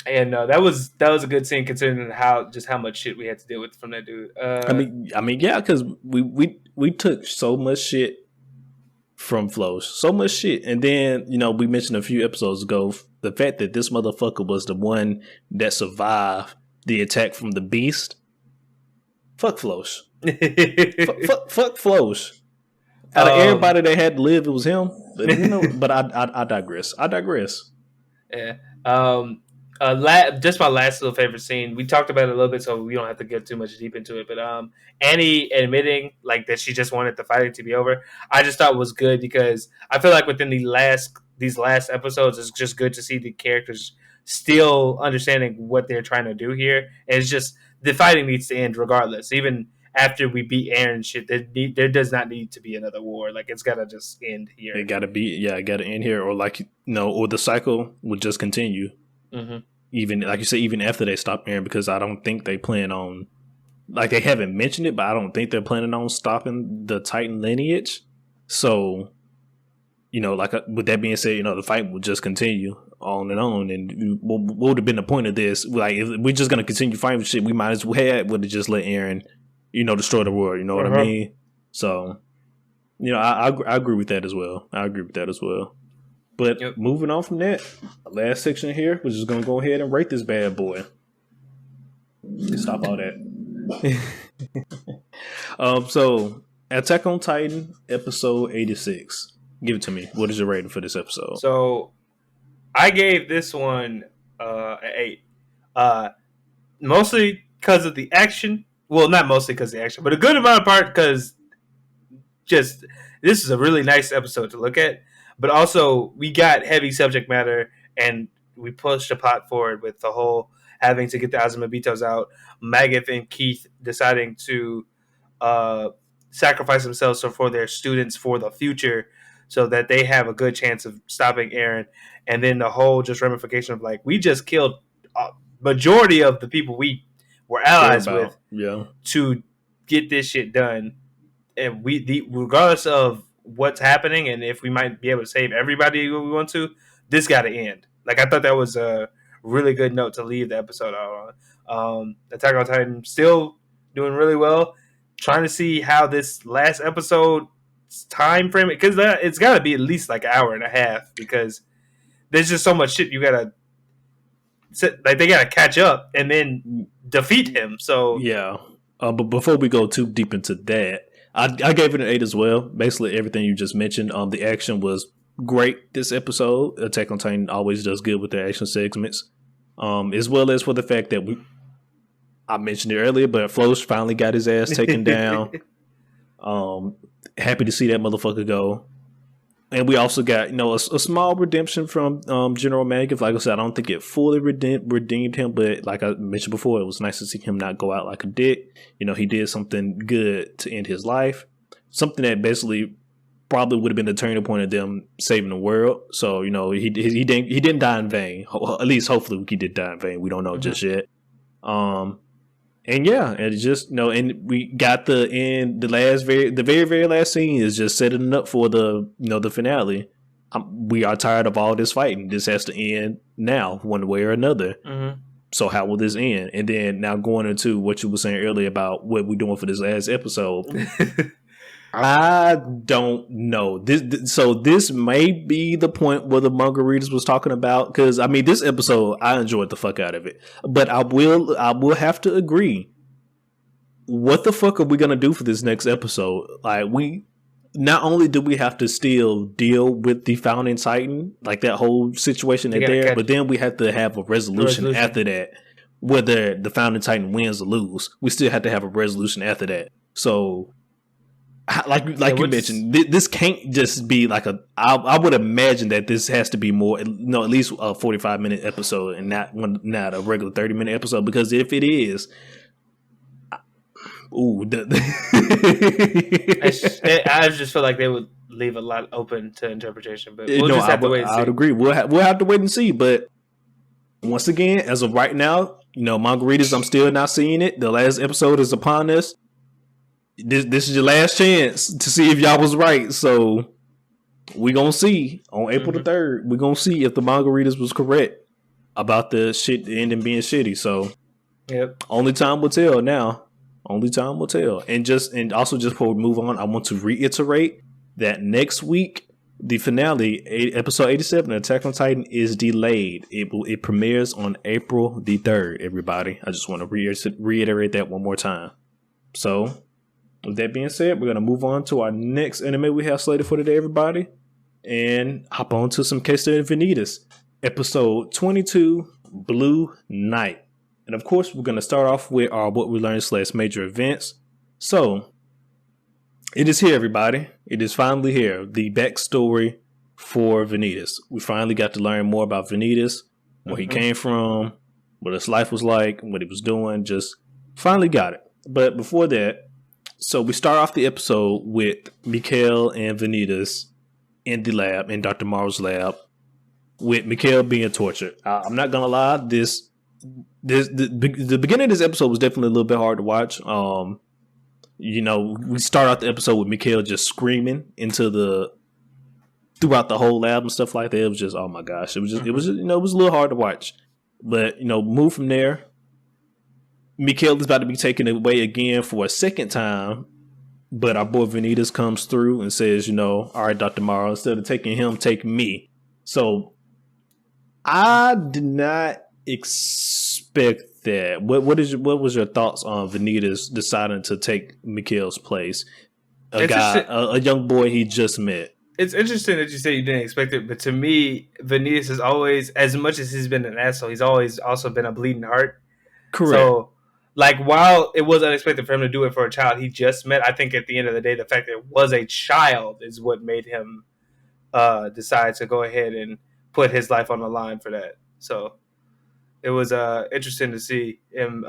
And that was a good scene, considering how much shit we had to deal with from that dude. I mean, yeah, because we took so much shit from Floch, so much shit, and then we mentioned a few episodes ago the fact that this motherfucker was the one that survived the attack from the Beast. Fuck Floch. fuck Floch. Out of everybody that had to live, it was him. But I digress. Yeah. Just my last little favorite scene. We talked about it a little bit, so we don't have to get too much deep into it. But Annie admitting like that she just wanted the fighting to be over, I just thought was good, because I feel like within these last episodes, it's just good to see the characters still understanding what they're trying to do here. And it's just the fighting needs to end regardless, even after we beat Eren. Shit, there does not need to be another war. Like, it's gotta just end here. It gotta end here, or or the cycle would just continue. Mm-hmm. Even like you say, even after they stop Eren, because I don't think they plan on, like, they haven't mentioned it, but I don't think they're planning on stopping the Titan lineage. So, with that being said, the fight will just continue on. And what would have been the point of this? Like, if we're just gonna continue fighting shit, we might as well would have just let Eren, destroy the world. You know what I mean? So, I agree with that as well. But moving on from that, last section here, we're just going to go ahead and rate this bad boy. Stop all that. So, Attack on Titan, episode 86. Give it to me. What is your rating for this episode? So, I gave this one an 8. Mostly because of the action. Well, not mostly because of the action, but a good amount of part because this is a really nice episode to look at. But also, we got heavy subject matter, and we pushed the plot forward with the whole having to get the Azumabitos out, Magath and Keith deciding to sacrifice themselves for their students for the future, so that they have a good chance of stopping Eren. And then the whole just ramification of like, we just killed a majority of the people we were allies with to get this shit done. And regardless of what's happening and if we might be able to save everybody we want to, this got to end. Like, I thought that was a really good note to leave the episode out on. Attack on Titan still doing really well. Trying to see how this last episode time frame, because it's got to be at least like an hour and a half, because there's just so much shit you gotta, like, they gotta catch up and then defeat him. So yeah. But before we go too deep into that, I gave it an 8 as well. Basically everything you just mentioned. The action was great this episode. Attack on Titan always does good with their action segments. As well as for the fact that I mentioned it earlier, but Floch finally got his ass taken down. Happy to see that motherfucker go. And we also got, a small redemption from General Mangiff. Like I said, I don't think it fully redeemed him, but like I mentioned before, it was nice to see him not go out like a dick. He did something good to end his life. Something that basically probably would have been the turning point of them saving the world. So, he didn't die in vain. At least hopefully he did die in vain. We don't know just yet. And yeah, and it's just and we got the very very last scene is just setting up for the the finale. We are tired of all this fighting. This has to end now, one way or another. Mm-hmm. So how will this end? And then now going into what you were saying earlier about what we're doing for this last episode, I don't know. This may be the point where the manga readers was talking about, because I mean this episode I enjoyed the fuck out of it, but I will have to agree. What the fuck are we gonna do for this next episode? Like, we not only do we have to still deal with the Founding Titan, like that whole situation there, but then we have to have a resolution after that. Whether the Founding Titan wins or lose, we still have to have a resolution after that. So, like you mentioned, this can't just be like I would imagine that this has to be more, at least a 45-minute episode and not a regular 30-minute episode, because if it is, I just feel like they would leave a lot open to interpretation, but we'll just have to wait and see. I would agree. We'll have to wait and see, but once again, as of right now, manga readers, I'm still not seeing it. The last episode is upon us. This is your last chance to see if y'all was right. So we're going to see on April the 3rd. We're going to see if the manga readers was correct about the ending being shitty. So only time will tell now. Only time will tell. And also before we move on, I want to reiterate that next week, the finale, episode 87 of Attack on Titan, is delayed. It premieres on April the 3rd, everybody. I just want to reiterate that one more time. So, with that being said, we're going to move on to our next anime we have slated for today, everybody, and hop on to some Case Study Of Vanitas. Episode 22, Blue Night. And of course, we're going to start off with our what we learned / major events. So, it is here, everybody. It is finally here. The backstory for Vanitas. We finally got to learn more about Vanitas, where he came from, what his life was like, what he was doing. Just finally got it. But before that, so we start off the episode with Mikhail and Vanitas in the lab, in Dr. Morrow's lab, with Mikhail being tortured. I'm not gonna lie, the beginning of this episode was definitely a little bit hard to watch. We start out the episode with Mikhail just screaming throughout the whole lab and stuff like that. It was just, oh my gosh, it was a little hard to watch. But move from there. Mikhail is about to be taken away again for a second time, but our boy Vanitas comes through and says, all right, Dr. Morrow, instead of taking him, take me. So I did not expect that. What was your thoughts on Vanitas deciding to take Mikhail's place? A young boy he just met. It's interesting that you say you didn't expect it, but to me, Vanitas is always, as much as he's been an asshole, he's always also been a bleeding heart. Correct. So, like, while it was unexpected for him to do it for a child he just met, I think at the end of the day, the fact that it was a child is what made him decide to go ahead and put his life on the line for that. So it was interesting to see him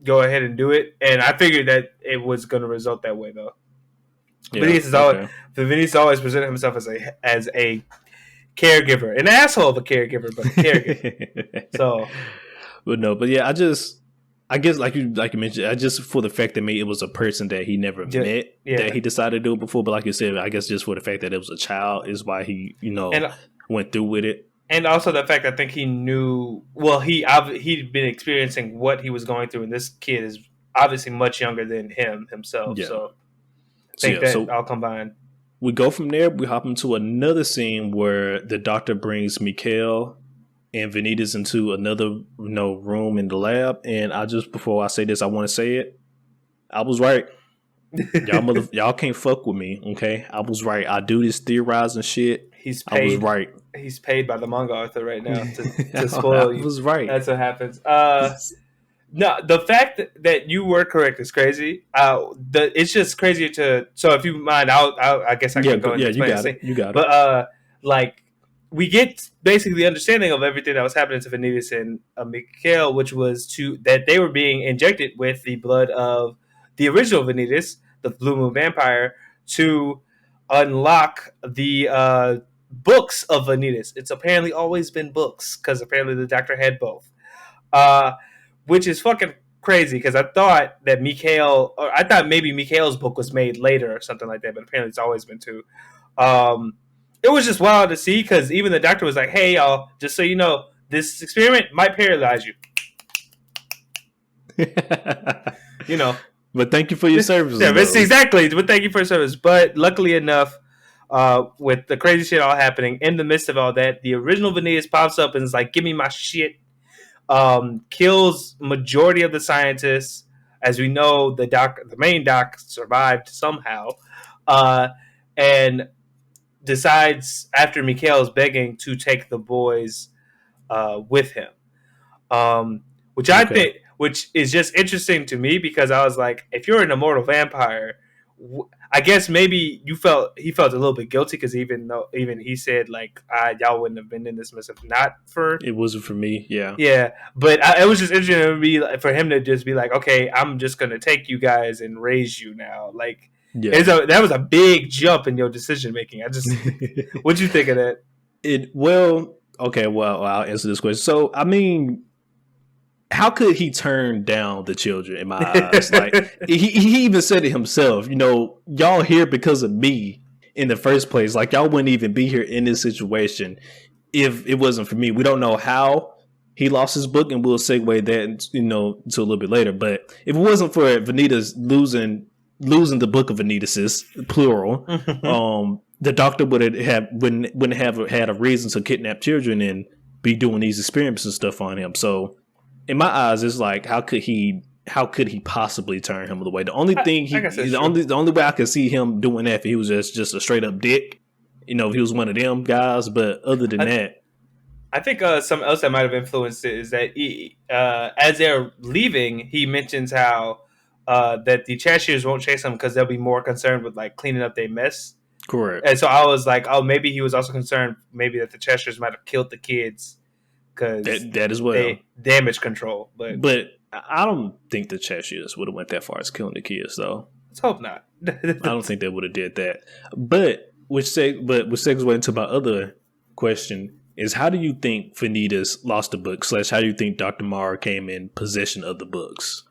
go ahead and do it. And I figured that it was going to result that way, though. Yeah. Okay. Vanitas always presented himself as a caregiver, an asshole of a caregiver, but a caregiver. So, but no, but yeah, I guess like you mentioned, I just for the fact that maybe it was a person that he never met that he decided to do it before. But like you said, I guess just for the fact that it was a child is why he went through with it. And also the fact I think he knew. Well, he'd been experiencing what he was going through, and this kid is obviously much younger than himself. Yeah. So I think that all combined. We go from there. We hop into another scene where the doctor brings Mikhail and Vanitas into another room in the lab. And before I say this, I want to say it. I was right. Y'all can't fuck with me, okay? I was right. I do this theorizing shit. I was right. He's paid by the manga author right now to spoil you. I was right. That's what happens. No, the fact that you were correct is crazy. It's just crazier to. So if you mind, I guess I can go into you got it. You got it. But we get basically the understanding of everything that was happening to Vanitas and Mikhail, which was that they were being injected with the blood of the original Vanitas, the Blue Moon Vampire, to unlock the books of Vanitas. It's apparently always been books because apparently the doctor had both. Which is fucking crazy because I thought that maybe Mikhail's book was made later or something like that, but apparently it's always been two. It was just wild to see because even the doctor was like, "Hey, y'all, just so you know, this experiment might paralyze you." But thank you for your service. Yeah, exactly. But thank you for your service. But luckily enough, with the crazy shit all happening in the midst of all that, the original Vanitas pops up and is like, "Give me my shit." Kills majority of the scientists. As we know, the main doc survived somehow, and decides after Mikhail's begging to take the boys with him, which is just interesting to me because I was like, if you're an immortal vampire, I guess maybe he felt a little bit guilty because even he said like y'all wouldn't have been in this mess if not for it wasn't for me. Yeah, but it was just interesting for him to just be like, okay, I'm just gonna take you guys and raise you now. Like, that was a big jump in your decision making. What'd you think of that? I'll answer this question. So I mean, how could he turn down the children in my eyes? Like he even said it himself, y'all here because of me in the first place. Like y'all wouldn't even be here in this situation if it wasn't for me. We don't know how he lost his book and we'll segue that, to a little bit later. But if it wasn't for Vanitas losing the book of Vanitas, plural, the doctor wouldn't have had a reason to kidnap children and be doing these experiments and stuff on him. So in my eyes, it's like, how could he possibly turn him away? The only thing the only way I could see him doing that if he was just a straight up dick, if he was one of them guys. But other than that, I think something else that might have influenced it is that as they're leaving, he mentions how that the Cheshires won't chase them because they'll be more concerned with like cleaning up their mess. Correct. And so I was like, oh, maybe he was also concerned maybe that the Cheshires might have killed the kids. Because that as well, damage control, but I don't think the Cheshires would have went that far as killing the kids, though. Let's hope not. I don't think they would have did that. But which segues into my other question is, how do you think Vanitas lost the book? / how do you think Dr. Mara came in possession of the books?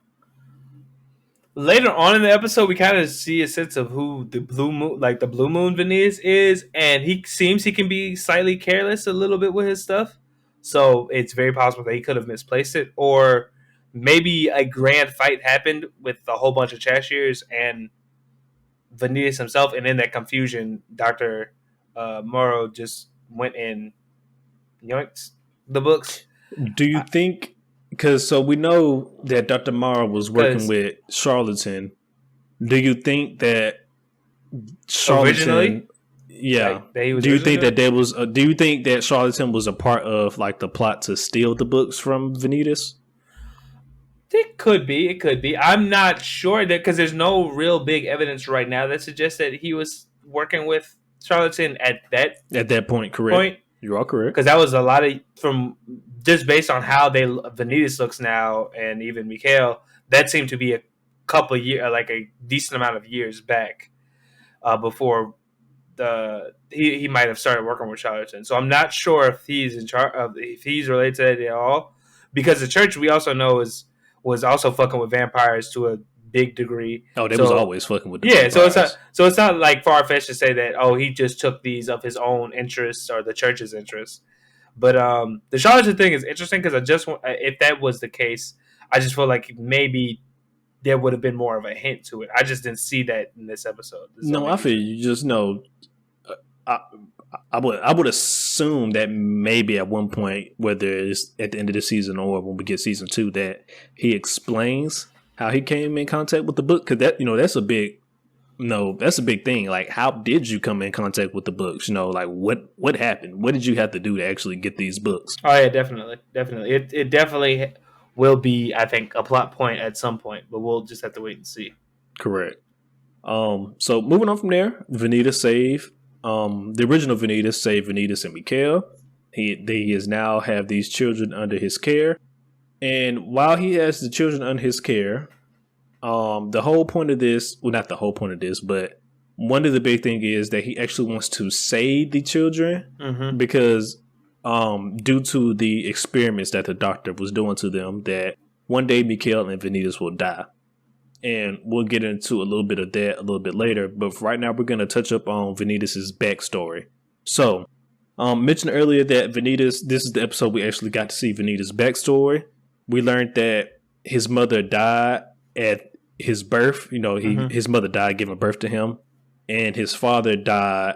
Later on in the episode, we kind of see a sense of who the Blue Moon Vanitas is, and he seems he can be slightly careless a little bit with his stuff. So it's very possible that he could have misplaced it, or maybe a grand fight happened with a whole bunch of Cheshires and Vanitas himself, and in that confusion, Dr. Morrow just went and yoinked the books. Do you think, because we know that Dr. Morrow was working with Charlatan, do you think that Charlatan... Yeah. Do you think that Charlatan was a part of like the plot to steal the books from Vanitas? It could be. I'm not sure that because there's no real big evidence right now that suggests that he was working with Charlatan at that point. Correct. You are correct. Because that was a lot of from just based on how Vanitas looks now, and even Mikhail, that seemed to be a couple years, like a decent amount of years back. before he might have started working with charlatans. So I'm not sure if he's in charge of if he's related to it at all, because the church we also know was also fucking with vampires to a big degree. Oh, they was So always fucking with the yeah, vampires. so it's not like far fetched to say that he just took these of his own interests or the church's interests. But the charlatan thing is interesting because I just if that was the case, I just feel like maybe there would have been more of a hint to it. I just didn't see that in this episode. No, I feel you just know. I, I would assume that maybe at one point, whether it's at the end of the season or when we get season 2, that he explains how he came in contact with the book, because that's a big that's a big thing. Like, how did you come in contact with the books? Like what happened? What did you have to do to actually get these books? Oh yeah, definitely. It definitely will be, I think, a plot point at some point, but we'll just have to wait and see. Correct. So moving on from there, Vanitas save the original Vanitas saved Vanitas and Mikhail. He is now have these children under his care, and while he has the children under his care, the whole point of this, well, not the whole point of this, but one of the big thing is that he actually wants to save the children because due to the experiments that the doctor was doing to them, that one day Mikhail and Vanitas will die. And we'll get into a little bit of that a little bit later. But for right now, we're going to touch up on Vanitas' backstory. So, mentioned earlier that Vanitas, this is the episode we actually got to see Vanitas' backstory. We learned that his mother died at his birth. His mother died giving birth to him. And his father died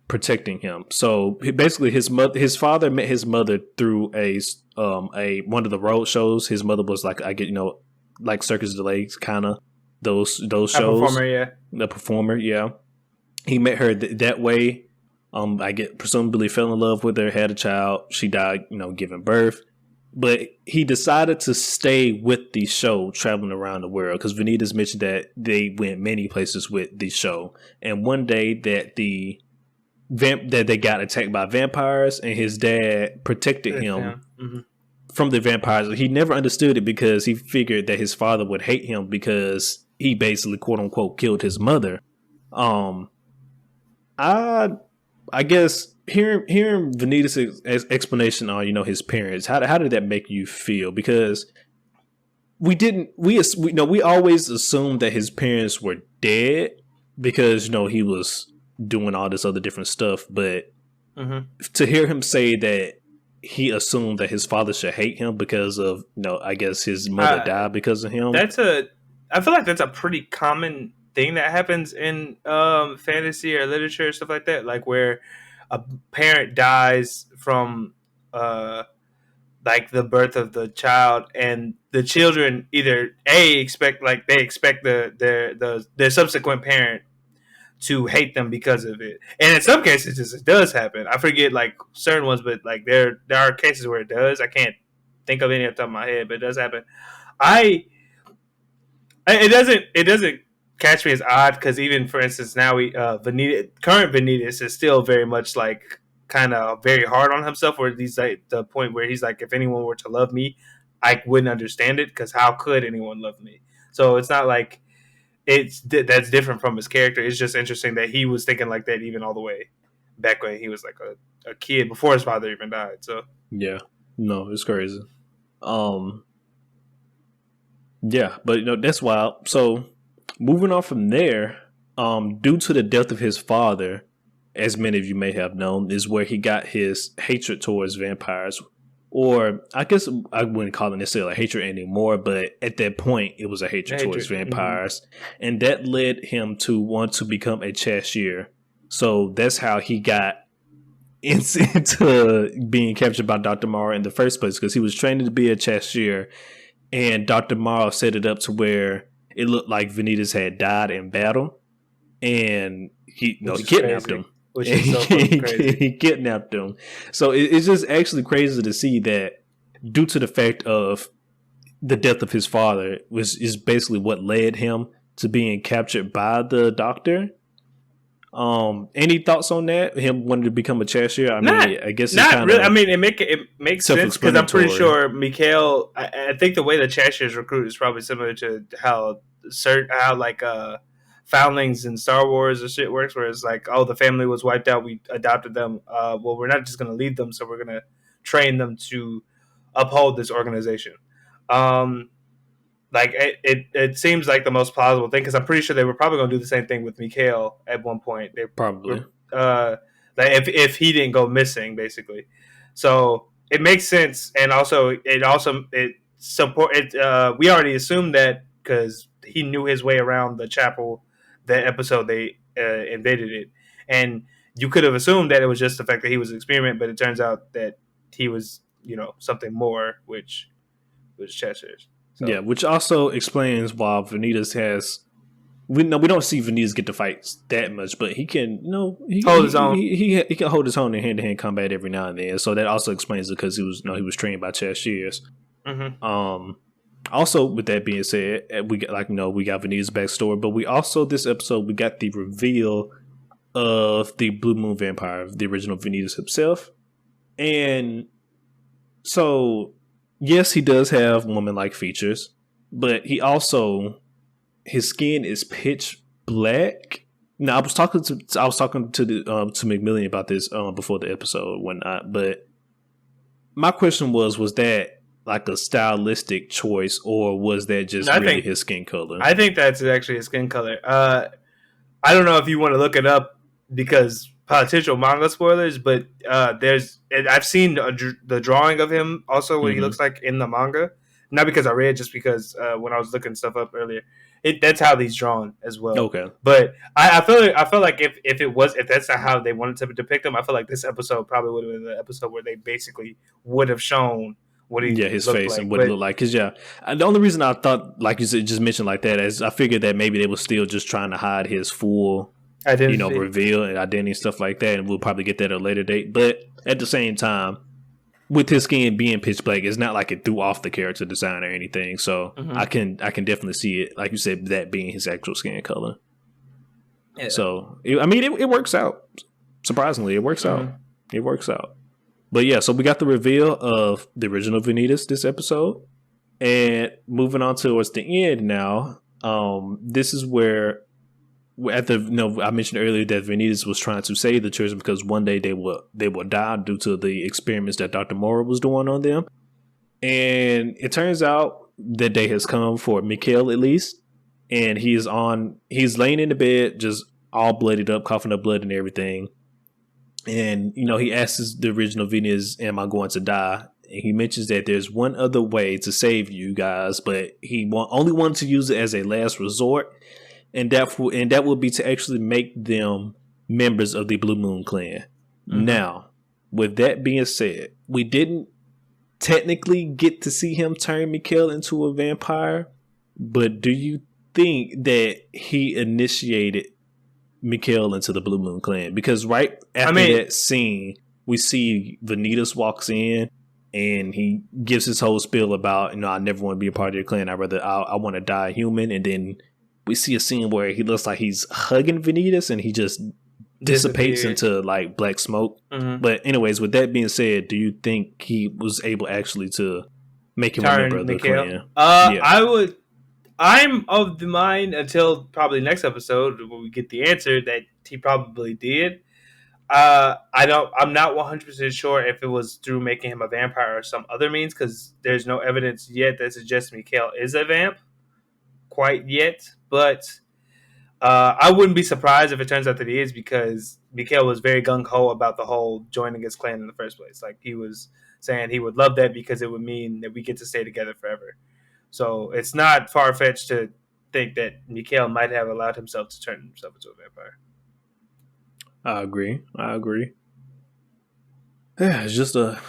protecting him. So basically, his father met his mother through a one of the road shows. His mother was like, like Circus du Soleil, kind of those shows. The performer, yeah. He met her that way. Presumably fell in love with her, had a child. She died, giving birth. But he decided to stay with the show, traveling around the world, because Vanitas mentioned that they went many places with the show. And one day that that they got attacked by vampires, and his dad protected him. From the vampires. He never understood it because he figured that his father would hate him because he basically, quote unquote, killed his mother. I guess hearing Vanitas' explanation on his parents, how did that make you feel? Because we always assumed that his parents were dead because he was doing all this other different stuff, but to hear him say that he assumed that his father should hate him because of, I guess his mother died because of him. I feel like that's a pretty common thing that happens in fantasy or literature or stuff like that. Like where a parent dies from like the birth of the child, and the children either expect their subsequent parent to hate them because of it. And in some cases it does happen. I forget like certain ones, but like there are cases where it does. I can't think of any off the top of my head, but it does happen. It doesn't catch me as odd because even for instance now current Vanitas is still very much like kind of very hard on himself, where he's like the point where he's like, if anyone were to love me, I wouldn't understand it because how could anyone love me? So it's not like that's different from his character. It's just interesting that he was thinking like that even all the way back when he was like a kid before his father even died. So yeah, no, it's crazy. Yeah, but that's wild. So moving on from there, due to the death of his father, as many of you may have known, is where he got his hatred towards vampires. Or I guess I wouldn't call it necessarily a hatred anymore, but at that point, it was a hatred towards vampires. And that led him to want to become a cashier. So that's how he got into being captured by Dr. Morrow in the first place, because he was training to be a cashier. And Dr. Morrow set it up to where it looked like Vanitas had died in battle. And he kidnapped him. Which is so fucking crazy. He kidnapped him. So it's just actually crazy to see that due to the fact of the death of his father is basically what led him to being captured by the doctor. Any thoughts on that? Him wanting to become a cashier? I guess not really. I mean, it makes sense because I'm pretty sure Mikhail. I think the way the cashiers recruit is probably similar to how foundlings in Star Wars or shit works, where it's like, oh, the family was wiped out, we adopted them. Well, we're not just going to leave them, so we're going to train them to uphold this organization. Like it seems like the most plausible thing, because I'm pretty sure they were probably going to do the same thing with Mikhail at one point. They Probably. like if he didn't go missing, basically. So it makes sense, and it support it. We already assumed that because he knew his way around the chapel. That episode they invaded it, and you could have assumed that it was just the fact that he was an experiment, but it turns out that he was, something more, which was Chester's. So. Yeah, which also explains why Vanitas has. We don't see Vanitas get to fights that much, but he can, hold his own. He can hold his own in hand-to-hand combat every now and then. So that also explains it, because he was trained by Chashiers. Mm-hmm. Also, with that being said, we got Vanitas' backstory, but we also, this episode, we got the reveal of the Blue Moon Vampire, the original Vanitas himself. And so, yes, he does have woman-like features, but he also, his skin is pitch black. Now, I was talking to McMillian about this before the episode, but my question was that like a stylistic choice, or was that just his skin color? I think that's actually his skin color. I don't know if you want to look it up, because potential manga spoilers, but I've seen the drawing of him also, what he looks like in the manga. Not because I read, just because when I was looking stuff up earlier, that's how he's drawn as well. Okay, but I feel like if that's not how they wanted to depict him, I feel like this episode probably would have been the episode where they basically would have shown what his face like. And what it looked like. Because the only reason I thought, like you said, just mentioned like that, is I figured that maybe they were still just trying to hide his full identity, reveal and identity and stuff like that, and we'll probably get that at a later date. But at the same time, with his skin being pitch black, it's not like it threw off the character design or anything. So I can definitely see it, like you said, that being his actual skin color. Yeah. So it works out. Surprisingly, it works out. It works out. But yeah, so we got the reveal of the original Vanitas this episode, and moving on towards the end now. This is where I mentioned earlier that Vanitas was trying to save the children, because one day they will die due to the experiments that Dr. Mora was doing on them. And it turns out that day has come for Mikhail, at least, and he's laying in the bed, just all bloodied up, coughing up blood and everything. And he asks the original Venus, "Am I going to die?" And he mentions that there's one other way to save you guys, but he only wanted to use it as a last resort. And that would be to actually make them members of the Blue Moon Clan. Now, with that being said, we didn't technically get to see him turn Mikhail into a vampire, but do you think that he initiated Mikhail into the Blue Moon Clan? Because right after that scene, we see Vanitas walks in and he gives his whole spiel about, I never want to be a part of your clan. I want to die human. And then we see a scene where he looks like he's hugging Vanitas and he just dissipates into like black smoke. But anyways, with that being said, do you think he was able actually to make him a member of the clan? I'm of the mind, until probably next episode when we get the answer, that he probably did. I'm not 100% sure if it was through making him a vampire or some other means, because there's no evidence yet that suggests Mikhail is a vamp quite yet. But I wouldn't be surprised if it turns out that he is, because Mikhail was very gung-ho about the whole joining his clan in the first place. Like, he was saying he would love that because it would mean that we get to stay together forever. So it's not far-fetched to think that Mikhail might have allowed himself to turn himself into a vampire. I agree. Yeah, it's just a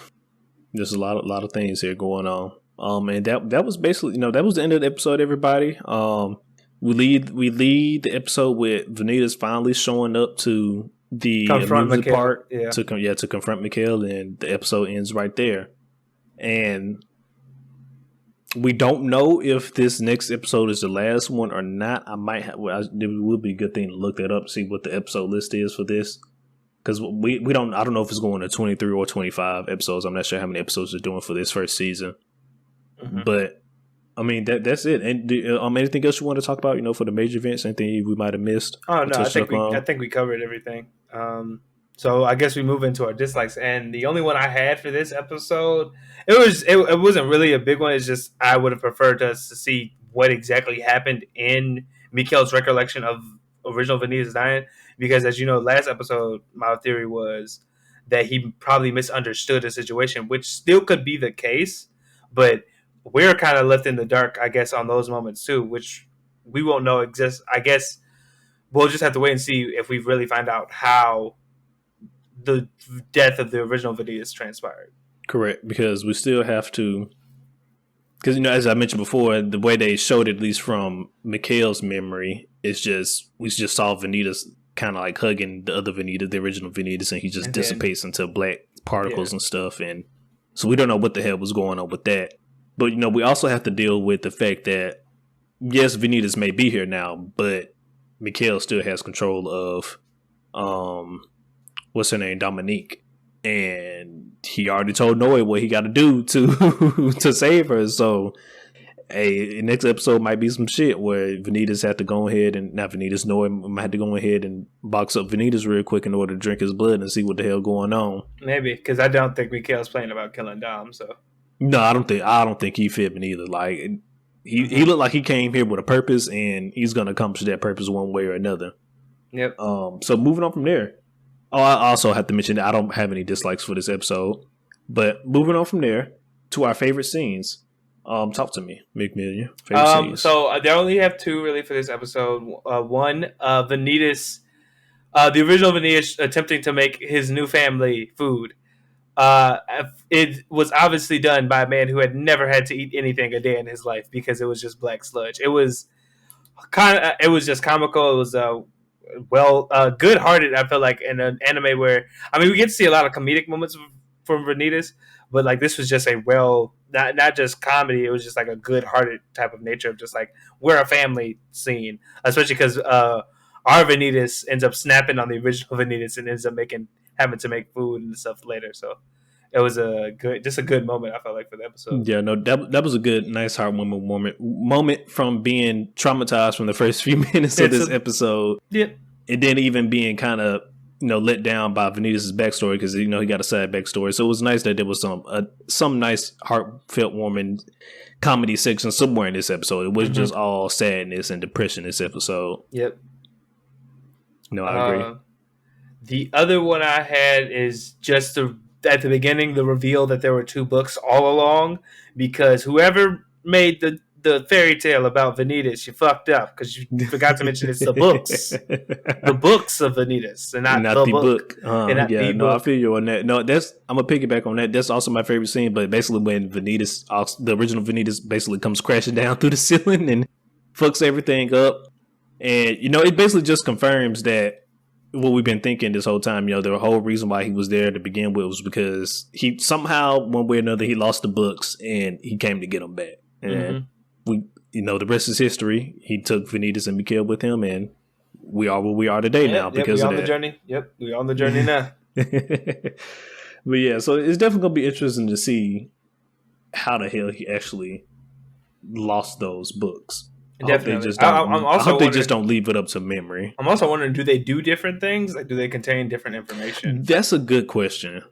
lot of things here going on. And that was basically, that was the end of the episode, everybody. We lead the episode with Vanitas finally showing up to the amusement park to confront Mikhail, and the episode ends right there. And we don't know if this next episode is the last one or not. It would be a good thing to look that up, see what the episode list is for this, because I don't know if it's going to 23 or 25 episodes. I'm not sure how many episodes they're doing for this first season, but I mean that's it. And anything else you want to talk about? For the major events, anything we might have missed Oh or no, I touched think up we I on? think we covered everything. So I guess we move into our dislikes, and the only one I had for this episode, it wasn't really a big one. It's just I would have preferred us to see what exactly happened in Mikhail's recollection of original Vanitas dying, because as you know, last episode my theory was that he probably misunderstood the situation, which still could be the case, but we're kind of left in the dark, I guess, on those moments too, which we won't know exist. I guess we'll just have to wait and see if we really find out how the death of the original Vanitas transpired. Correct, because we still have to. Because as I mentioned before, the way they showed it, at least from Mikhail's memory, is just we just saw Vanitas kind of like hugging the other Vanitas, the original Vanitas, and he just And dissipates into black particles yeah. and stuff. And so we don't know what the hell was going on with that. But we also have to deal with the fact that yes, Vanitas may be here now, but Mikhail still has control of what's her name, Dominique, and he already told Noe what he got to do to to save her. So, next episode might be some shit where Vanitas had to go ahead and not Vanitas, Noe might have to go ahead and box up Vanitas real quick in order to drink his blood and see what the hell going on. Maybe because I don't think Mikhail's playing about killing Dom. So no, I don't think he fit me either. Like he looked like he came here with a purpose, and he's gonna accomplish that purpose one way or another. Yep. So moving on from there. Oh, I also have to mention that I don't have any dislikes for this episode. But moving on from there to our favorite scenes. Talk to me, McMillian. Favorite scenes. So they only have two really for this episode. One, Vanitas, the original Vanitas attempting to make his new family food. It was obviously done by a man who had never had to eat anything a day in his life because it was just black sludge. It was it was just comical. It was good-hearted. I feel like in an anime where we get to see a lot of comedic moments from Vanitas, but like this was just a not just comedy. It was just like a good-hearted type of nature of just like we're a family scene, especially because our Vanitas ends up snapping on the original Vanitas and ends up having to make food and stuff later. So it was a good moment. I felt like for the episode. Yeah, no, that was a good, nice, heartwarming moment from being traumatized from the first few minutes of this episode. Yep. And then even being kind of let down by Vanitas' backstory because he got a sad backstory. So it was nice that there was some nice, heartfelt, warming comedy section somewhere in this episode. It wasn't just all sadness and depression this episode. Yep. No, I agree. The other one I had is just at the beginning, the reveal that there were two books all along, because whoever made the fairy tale about Vanitas, you fucked up because you forgot to mention it's the books. The books of Vanitas, and not the book. I feel you on that. No, I'm gonna piggyback on that. That's also my favorite scene. But basically, when Vanitas, the original Vanitas, basically comes crashing down through the ceiling and fucks everything up, and it basically just confirms that what we've been thinking this whole time. The whole reason why he was there to begin with was because he somehow, one way or another, he lost the books and he came to get them back. And we, the rest is history. He took Vanitas and Mikhail with him, and we are where we are today now because of that. The journey. Yep, we're on the journey now. But yeah, so it's definitely gonna be interesting to see how the hell he actually lost those books. Definitely. I hope they just don't leave it up to memory. I'm also wondering, do they do different things? Like, do they contain different information? That's a good question.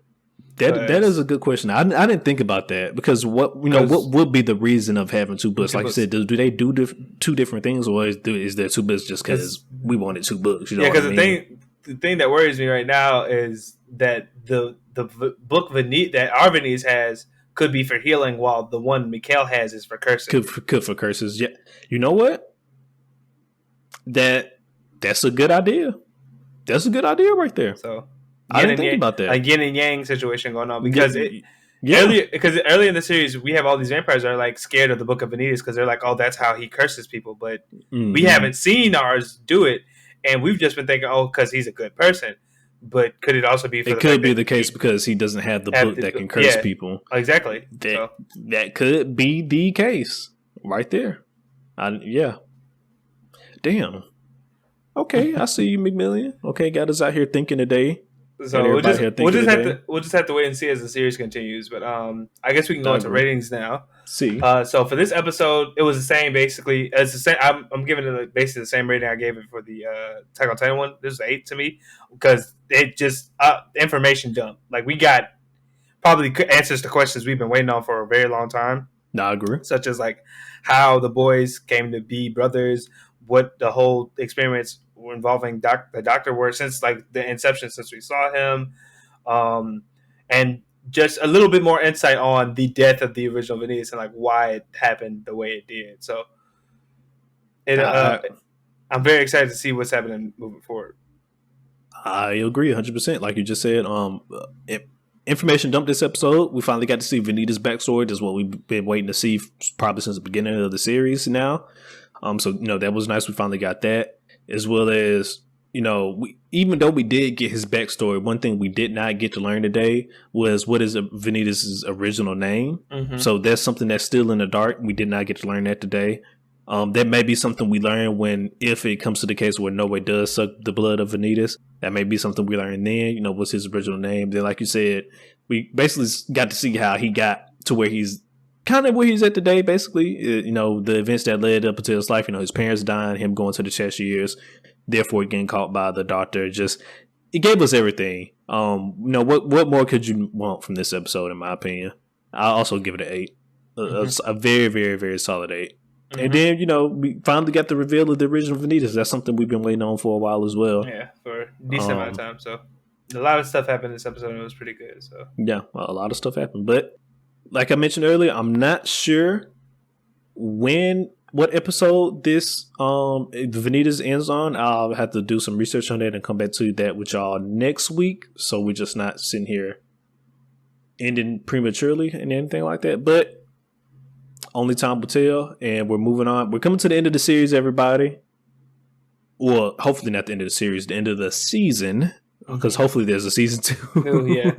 That is a good question. I didn't think about that because what would be the reason of having two books? Like you said, do they do two different things, or is there two books just because we wanted two books? Because the thing that worries me right now is that the book that Arvinis has could be for healing, while the one Mikhail has is for cursing. Could for curses. Yeah, you know what? That's a good idea. That's a good idea right there. So I didn't think about that. A yin and yang situation going on because early in the series we have all these vampires that are like scared of the Book of Vanitas because they're like, oh, that's how he curses people, but we haven't seen ours do it, and we've just been thinking, oh, because he's a good person. But could it also be? It could be the case because he doesn't have the book that can curse people. Exactly. That could be the case right there. Yeah. Damn. Okay, I see you, McMillian. Okay, got us out here thinking today. So everybody here thinking today. we'll just have to wait and see as the series continues. But I guess we can go I into agree. ratings now. See, So for this episode, it was the same basically. It's the same. I'm giving it basically the same rating I gave it for the Attack on Titan one. This is 8 to me because it just information dump. Like we got probably answers to questions we've been waiting on for a very long time, I agree. such as like how the boys came to be brothers, what the whole experiments involving the doctor were since like the inception, since we saw him, and just a little bit more insight on the death of the original Vanitas and like why it happened the way it did. So, I'm very excited to see what's happening moving forward. I agree 100%. Like you just said, information dumped this episode. We finally got to see Vanitas' backstory. That's what we've been waiting to see probably since the beginning of the series now. So that was nice. We finally got that, as well as even though we did get his backstory, one thing we did not get to learn today was what is Vanitas' original name. Mm-hmm. So that's something that's still in the dark. We did not get to learn that today. That may be something we learn if it comes to the case where Noe does suck the blood of Vanitas. That may be something we learn then. What's his original name? Then, like you said, we basically got to see how he got to where he's kind of where he's at today. Basically, the events that led up until his life. His parents dying, him going to the Cheshires, therefore getting caught by the doctor. It gave us everything. What more could you want from this episode? In my opinion, I'll also give it an 8. A very, very, very solid 8. Mm-hmm. And then, we finally got the reveal of the original Vanitas. That's something we've been waiting on for a while as well. Yeah, for a decent amount of time. So, a lot of stuff happened this episode, and it was pretty good. So, yeah, a lot of stuff happened. But, like I mentioned earlier, I'm not sure what episode this the Vanitas ends on. I'll have to do some research on that and come back to that with y'all next week. So, we're just not sitting here ending prematurely and anything like that. But, only time will tell, and we're moving on. We're coming to the end of the series, everybody. Well, hopefully not the end of the series, the end of the season, because hopefully there's a season 2. Oh, yeah.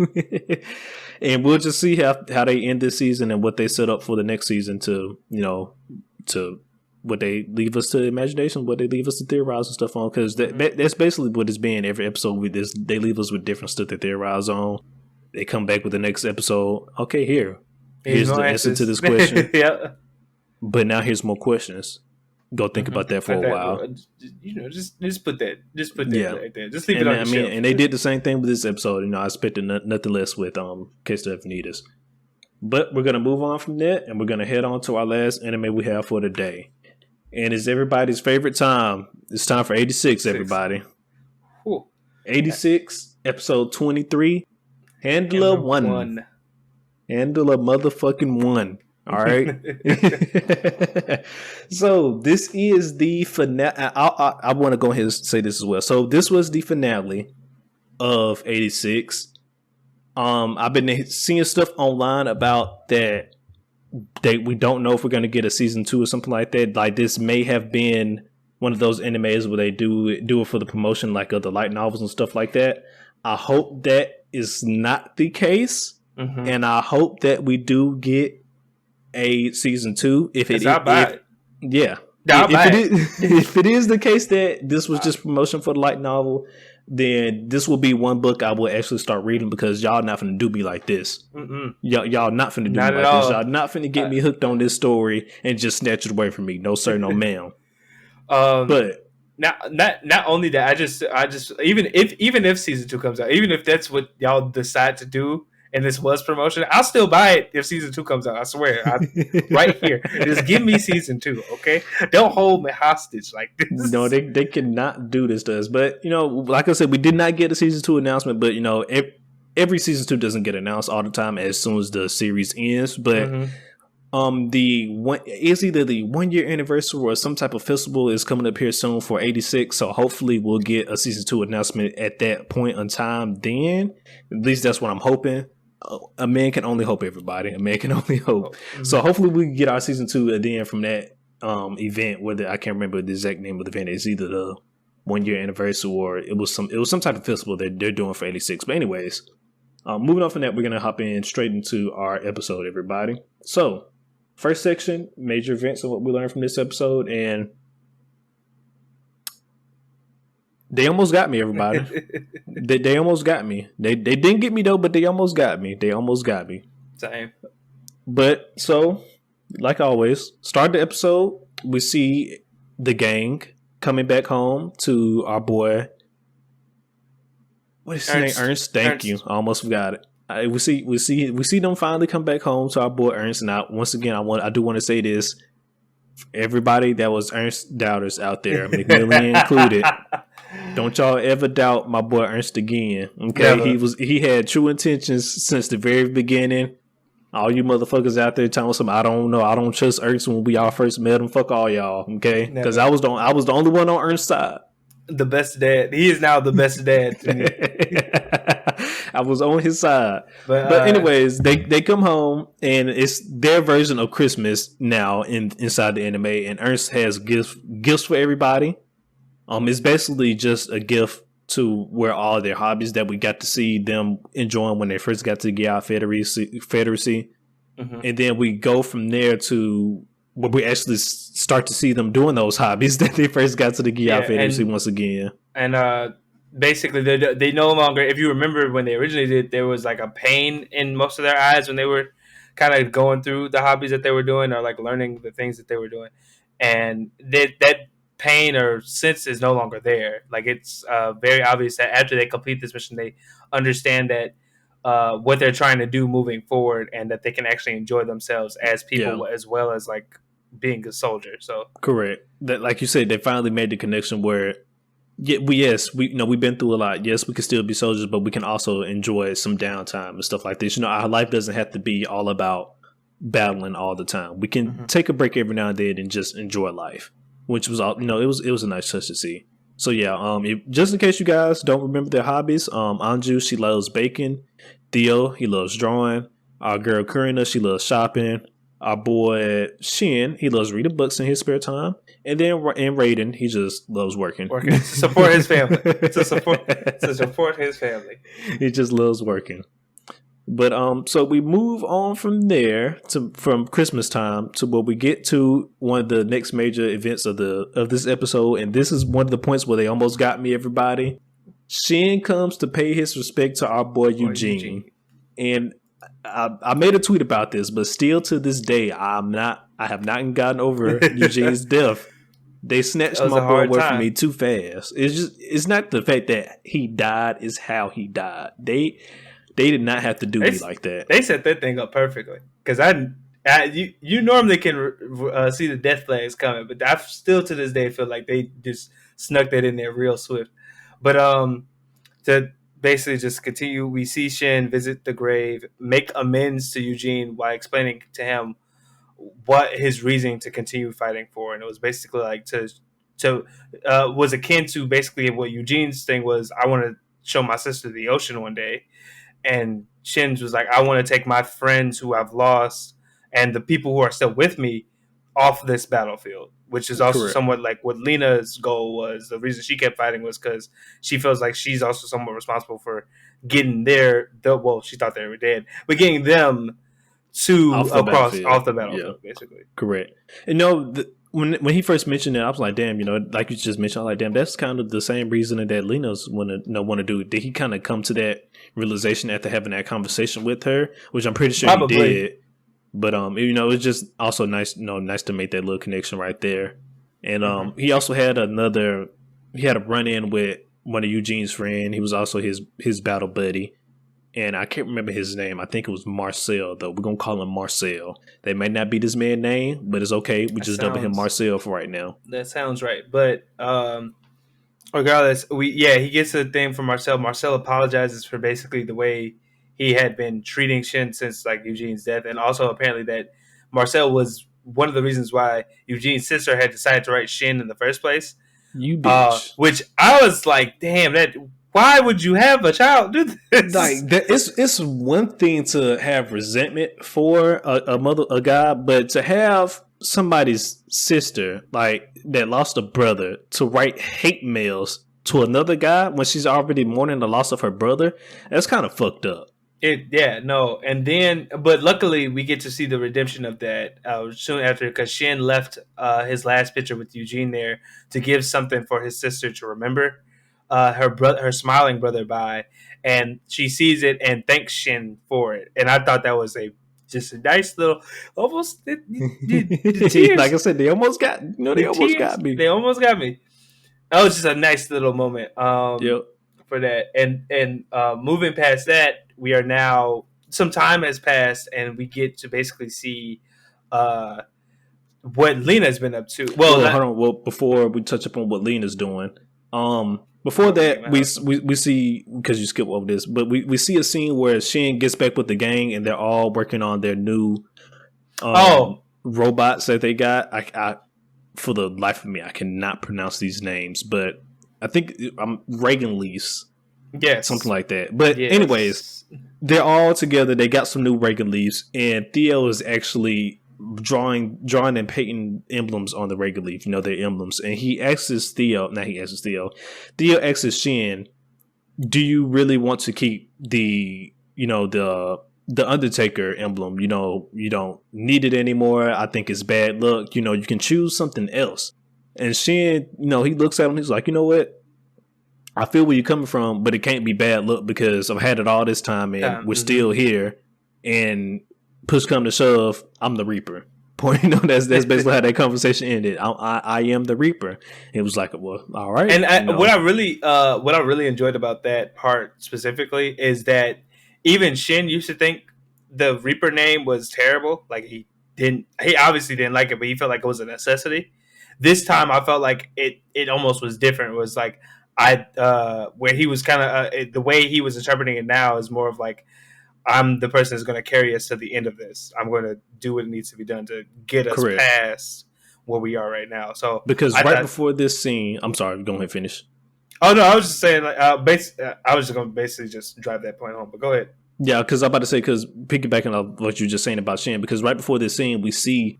And we'll just see how they end this season and what they set up for the next season to what they leave us to imagination, what they leave us to theorize and stuff on, because that's basically what it's been every episode with this. They leave us with different stuff to theorize on. They come back with the next episode. Okay, here's the answer to this question. Yeah. But now here's more questions. Go think about that for a while. Just put that right there. Just leave it on the shelf. And they did the same thing with this episode. I expected nothing less with Case Study Of Vanitas. But we're gonna move on from that, and we're gonna head on to our last anime we have for the day. And it's everybody's favorite time. It's time for 86, everybody. Whew. 86, episode 23. Handler 1. Handle a motherfucking 1. All right. So this is the finale. I want to go ahead and say this as well. So this was the finale of 86. I've been seeing stuff online about that. We don't know if we're going to get a season 2 or something like that. Like this may have been one of those animes where they do it for the promotion, like of the light novels and stuff like that. I hope that is not the case. Mm-hmm. And I hope that we do get a season 2. If it is the case that this was just promotion for the light novel, then this will be one book I will actually start reading, because y'all not finna do me like this. Y'all not finna do me like this. Y'all not finna get me hooked on this story and just snatch it away from me. No sir, no ma'am. But now, not only that, I just even if season 2 comes out, even if that's what y'all decide to do, and this was promotion, I'll still buy it if season 2 comes out. I swear, right here, just give me season 2, okay? Don't hold me hostage like this. No, they cannot do this to us. But like I said, we did not get a season 2 announcement. But every season 2 doesn't get announced all the time as soon as the series ends. But it's either the 1 year anniversary or some type of festival is coming up here soon for 86. So hopefully we'll get a season 2 announcement at that point in time. Then at least that's what I'm hoping. A man can only hope, everybody. A man can only hope. Mm-hmm. So hopefully we can get our season 2 at the end from that event. Whether I can't remember the exact name of the event. It's either the 1 year anniversary or it was some type of festival that they're doing for 86. But anyways, moving on from that, we're gonna hop in straight into our episode, everybody. So first section, major events of what we learned from this episode, and They almost got me, everybody. They almost got me. They didn't get me though, but they almost got me. They almost got me. Same. But so, like always, start the episode. We see the gang coming back home to our boy. What is his name? Ernst. Thank you. I almost forgot it. We see them finally come back home to our boy Ernst. Now, once again, I do want to say this: everybody that was Ernst doubters out there, McMillian included, don't y'all ever doubt my boy Ernst again. Okay, never. He had true intentions since the very beginning. All you motherfuckers out there telling some, I don't know, I don't trust Ernst when we all first met him. Fuck all y'all, okay? Because I was the only one on Ernst's side. The best dad. He is now the best dad to me. I was on his side. But anyways, they come home and it's their version of Christmas now inside the anime, and Ernst has gifts for everybody. It's basically just a gift to where all their hobbies that we got to see them enjoying when they first got to the Confederacy. Mm-hmm. And then we go from there to where we actually start to see them doing those hobbies that they first got to the Confederacy once again. And basically, they no longer, if you remember when they originally did, there was like a pain in most of their eyes when they were kind of going through the hobbies that they were doing or like learning the things that they were doing. And that pain or sense is no longer there. Like it's very obvious that after they complete this mission, they understand that what they're trying to do moving forward, and that they can actually enjoy themselves as people as well as like being a soldier. So correct. That, like you said, they finally made the connection where we've been through a lot. Yes, we can still be soldiers, but we can also enjoy some downtime and stuff like this. Our life doesn't have to be all about battling all the time. We can take a break every now and then and just enjoy life. Which was all, it was a nice touch to see. So yeah, just in case you guys don't remember their hobbies, Anju, she loves baking. Theo, he loves drawing. Our girl Karina, she loves shopping. Our boy Shin, he loves reading books in his spare time. And then Raiden, he just loves working. To support his family. to support his family. He just loves working. But so we move on from there from Christmas time to where we get to one of the next major events of this episode, and this is one of the points where they almost got me, everybody. Shin comes to pay his respect to our boy Eugene. And I made a tweet about this, but still to this day I have not gotten over Eugene's death. They snatched my boy away from me too fast. It's not the fact that he died, it's how he died. They did not have to do me like that. They set that thing up perfectly. Because you normally can see the death flags coming, but I still to this day feel like they just snuck that in there real swift. But to basically just continue, we see Shin visit the grave, make amends to Eugene while explaining to him what his reasoning to continue fighting for, and it was basically like was akin to basically what Eugene's thing was. I want to show my sister the ocean one day. And Shin's was like, I want to take my friends who I've lost and the people who are still with me off this battlefield, which is also somewhat like what Lena's goal was. The reason she kept fighting was because she feels like she's also somewhat responsible for getting she thought they were dead, but getting them off the battlefield, basically. Correct. When he first mentioned it, I was like, damn, like you just mentioned, I was like, damn, that's kind of the same reasoning that Lena's want to do. Did he kind of come to that realization after having that conversation with her, which I'm pretty sure he did. But it's just also nice, nice to make that little connection right there. And he also had a run in with one of Eugene's friend. He was also his battle buddy, and I can't remember his name. I think it was Marcel, though. We're gonna call him Marcel. That may not be this man's name, but it's okay. We just double him Marcel for right now. That sounds right. But regardless, he gets a thing from Marcel. Marcel apologizes for basically the way he had been treating Shin since like Eugene's death, and also apparently that Marcel was one of the reasons why Eugene's sister had decided to write Shin in the first place. You bitch. Which I was like, damn, why would you have a child do this? Like it's one thing to have resentment for a guy, but to have somebody's sister like that lost a brother to write hate mails to another guy when she's already mourning the loss of her brother, that's kind of fucked up. And then, but luckily we get to see the redemption of that soon after, because Shin left his last picture with Eugene there to give something for his sister to remember. her smiling brother by, and she sees it and thanks Shin for it. And I thought that was just a nice little, almost the Like I tears, said, they almost got they the almost tears, got me. they almost got me. That was just a nice little moment Yep. for that. And moving past that, we are now, some time has passed, and we get to basically see uh, what Lena's been up to. Well, Well, not, hold on. Well, before we touch upon what Lena's doing, before that, we see, because you skip over this, but we see a scene where Shin gets back with the gang and they're all working on their new robots that they got. I for the life of me, I cannot pronounce these names, but I think I'm Reagan Leafs. Yes. Something like that. But anyways, they're all together. They got some new Reagan Leafs, and Theo is actually drawing and painting emblems on the Reagan Leaf, their emblems. And he asks Theo, Theo asks Shin, do you really want to keep the Undertaker emblem? You don't need it anymore. I think it's bad luck. You can choose something else. And Shin, he looks at him. He's like, you know what? I feel where you're coming from, but it can't be bad luck because I've had it all this time and we're still here. And push come to shove, I'm the Reaper. That's basically how that conversation ended. I am the Reaper. It was like, well, all right. And what I really enjoyed about that part specifically is that even Shin used to think the Reaper name was terrible. Like he obviously didn't like it, but he felt like it was a necessity. This time I felt like it almost was different. It was like where he was kind of the way he was interpreting it now is more of like, I'm the person that's going to carry us to the end of this. I'm going to do what needs to be done to get us past where we are right now. So because before this scene, I'm sorry, go ahead and finish. Oh no, I was just saying, like, I was just going to basically just drive that point home. But go ahead. Yeah, because I'm about to say, because piggybacking on what you were just saying about Shin, because right before this scene, we see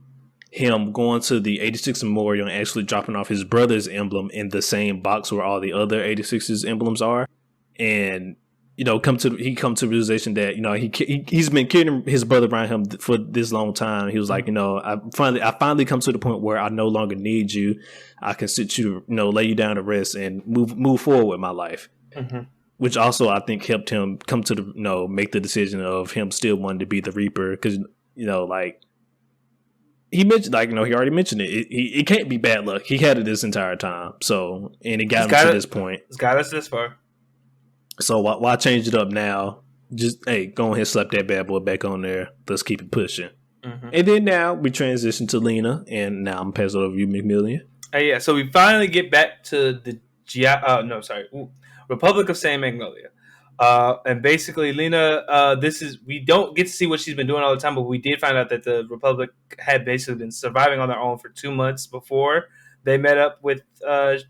him going to the 86 Memorial and actually dropping off his brother's emblem in the same box where all the other 86's emblems are, and he come to the realization that he's been carrying his brother around him for this long time. He was like, I finally come to the point where I no longer need you. I can sit you, lay you down to rest and move forward with my life. Mm-hmm. Which also I think helped him come to the make the decision of him still wanting to be the Reaper, because like he mentioned, like he already mentioned it. It can't be bad luck. He had it this entire time, so and it got him to this point. It's got us this far. So why change it up now? Just go ahead and slap that bad boy back on there. Let's keep it pushing. Mm-hmm. And then now we transition to Lena, and now I'm passing it over to you, McMillian. Yeah, so we finally get back to the Republic of San Magnolia. And basically Lena, we don't get to see what she's been doing all the time, but we did find out that the Republic had basically been surviving on their own for 2 months before they met up with the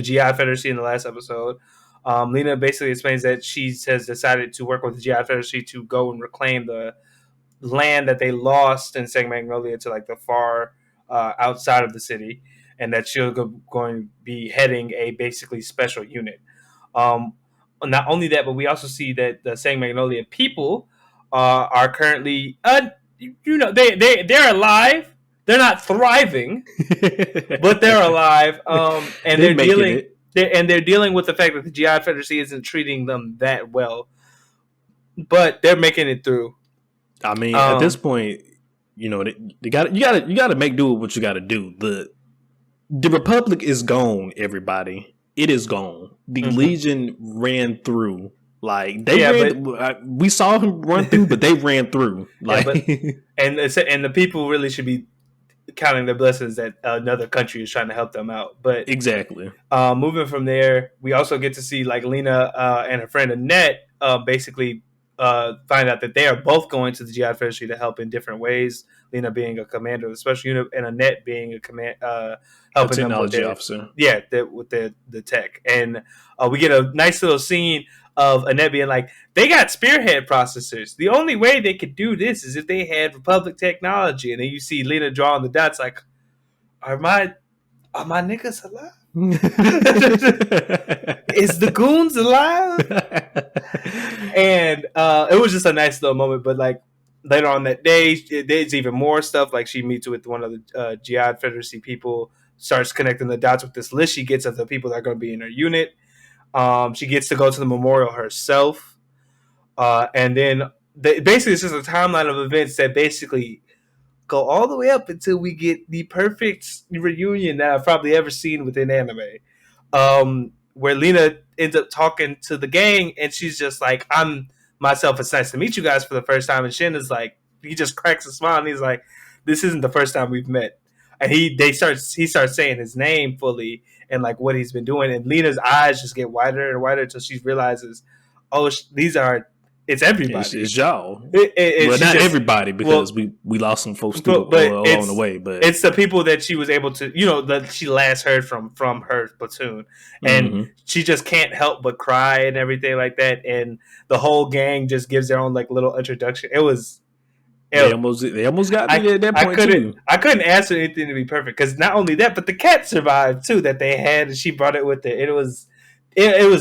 GI Federacy in the last episode. Lena basically explains that she has decided to work with the GI Federacy to go and reclaim the land that they lost in San Magnolia to like the far outside of the city, and that she'll going to be heading a basically special unit. Not only that, but we also see that the San Magnolia people are currently, they're alive. They're not thriving, but they're alive, and they're dealing. They're dealing with the fact that the GI Federacy isn't treating them that well, but they're making it through. I mean, at this point, you got to make do with what you got to do. The Republic is gone. Everybody, it is gone. The Legion ran through. Like we saw him run through, but they ran through. Like, and the people really should be counting their blessings that another country is trying to help them out. But exactly. Moving from there, we also get to see like Lena and her friend Annette basically find out that they are both going to the GI Federacy to help in different ways. Lena being a commander of the special unit, and Annette being a helping them with officer. Yeah, with the tech. And we get a nice little scene of Annette being like, they got spearhead processors. The only way they could do this is if they had Republic technology. And then you see Lena drawing the dots like, are my niggas alive? Is the goons alive? And it was just a nice little moment. But like later on that day, there's even more stuff. Like she meets with one of the GI Federacy people, starts connecting the dots with this list she gets of the people that are going to be in her unit. She gets to go to the memorial herself, and then basically it's just a timeline of events that basically go all the way up until we get the perfect reunion that I've probably ever seen within anime. Where Lena ends up talking to the gang, and she's just like, "I'm myself. It's nice to meet you guys for the first time." And Shin is like, he just cracks a smile, and he's like, "This isn't the first time we've met." And he starts saying his name fully and like what he's been doing, and Lena's eyes just get wider and wider until she realizes, "Oh, these are it's everybody. It's y'all. Well, not everybody, because we lost some folks along the way. But it's the people that she was able to, that she last heard from her platoon, and she just can't help but cry and everything like that. And the whole gang just gives their own like little introduction. They almost got me at that point too. I couldn't ask for anything to be perfect, because not only that, but the cat survived too that they had, and she brought it with it. It was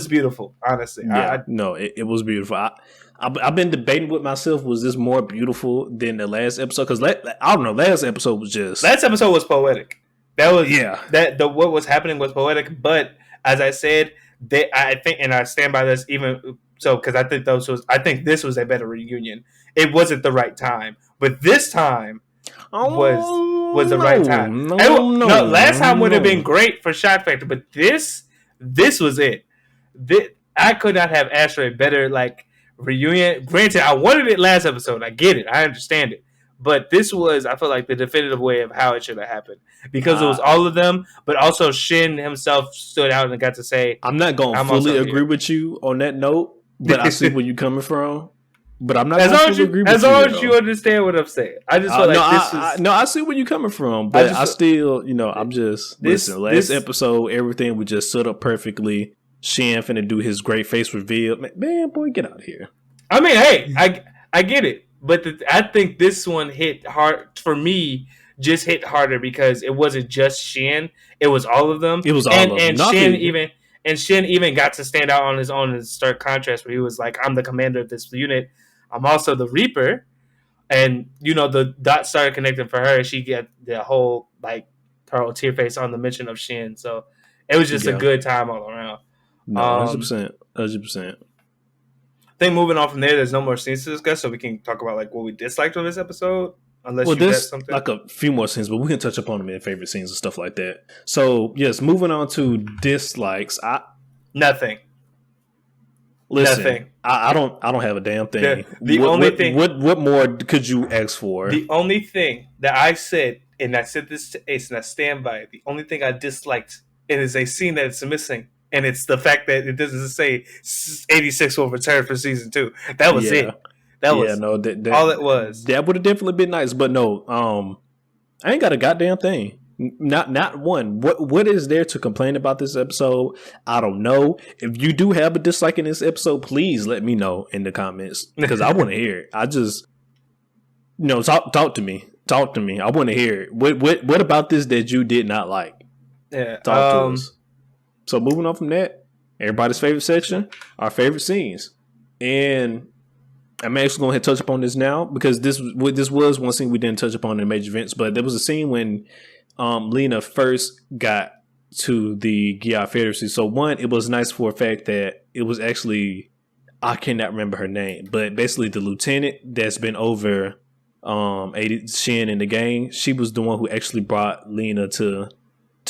beautiful, honestly. Yeah, it was beautiful. I've been debating with myself, was this more beautiful than the last episode? Because I don't know, last episode was poetic. That was what was happening was poetic. But as I said, I think, and I stand by this even so, because I think this was a better reunion. It wasn't the right time, but this time was the right time. No, last time would have been great for shock factor, but this was it. I could not have asked for a better reunion. Granted, I wanted it last episode. I get it. I understand it. But this was, I feel like, the definitive way of how it should have happened. Because it was all of them, but also Shin himself stood out and got to say, I'm not going to fully agree with you on that note, but I see where you're coming from. But I'm not going to fully agree with you. As long as you understand what I'm saying. I just feel I see where you're coming from, but I still, I'm just, last episode, everything was just set up perfectly. Shin finna do his great face reveal. Man, boy, get out of here. I mean, hey, I get it. But I think this one hit hard for me. Just hit harder because it wasn't just Shin; it was all of them. It was all of them. And Shin even got to stand out on his own in stark contrast, where he was like, "I'm the commander of this unit. I'm also the Reaper." And the dots started connecting for her. She got the whole pearl tear face on the mention of Shin. So it was just a good time all around. No, 100%. I think moving on from there's no more scenes to discuss, so we can talk about what we disliked on this episode. Unless you got something, a few more scenes, but we can touch upon them in favorite scenes and stuff like that. So yes, moving on to dislikes. Nothing. Listen, nothing. I don't have a damn thing. Only thing. What more could you ask for? The only thing that I said, and I said this to Ace, and I stand by it. The only thing I disliked, it is a scene that it's missing. And it's the fact that it doesn't say 86 will return for season 2. That was it. That was all it was. That would have definitely been nice, but no. I ain't got a goddamn thing. Not one. What is there to complain about this episode? I don't know. If you do have a dislike in this episode, please let me know in the comments, because I want to hear it. I just talk to me. Talk to me. I want to hear it. What about this that you did not like? Yeah. Talk to us. So moving on from that, everybody's favorite section, our favorite scenes. And I'm actually going to touch upon this now, because this was one scene we didn't touch upon in the major events, but there was a scene when Lena first got to the Gia Confederacy. So one, it was nice for a fact that it was actually, I cannot remember her name, but basically the lieutenant that's been over Shin and the gang, she was the one who actually brought Lena to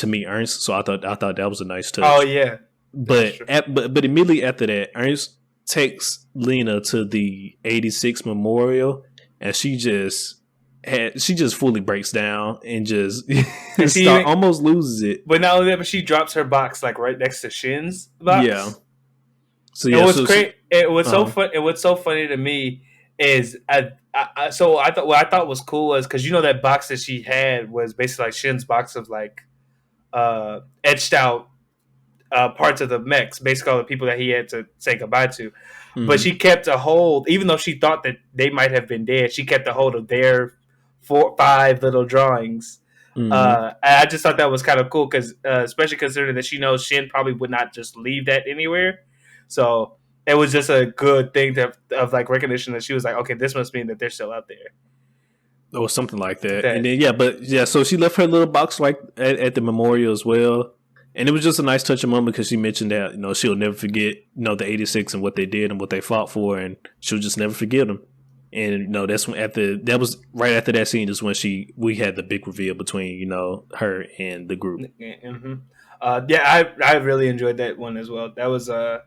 meet Ernst. So I thought that was a nice touch. Oh yeah. But immediately after that, Ernst takes Lena to the 86 memorial, and she just fully breaks down and just almost loses it. But not only that, but she drops her box right next to Shin's box. Yeah. So yeah, it was great. It was so fun. And what's so funny to me is I thought what I thought was cool was, because that box that she had was basically Shin's box of etched out parts of the mechs, basically all the people that he had to say goodbye to. Mm-hmm. But she kept a hold, even though she thought that they might have been dead, she kept a hold of their 4-5 little drawings. Mm-hmm. I just thought that was kind of cool, because especially considering that she knows Shin probably would not just leave that anywhere. So it was just a good thing of recognition that she was like, okay, this must mean that they're still out there. Or something like that. And then so she left her little box at the memorial as well. And it was just a nice touching moment because she mentioned that, she'll never forget, the 86 and what they did and what they fought for, and she'll just never forget them. And that's when that was right after that scene is when we had the big reveal between her and the group. Mm-hmm. I really enjoyed that one as well. That was a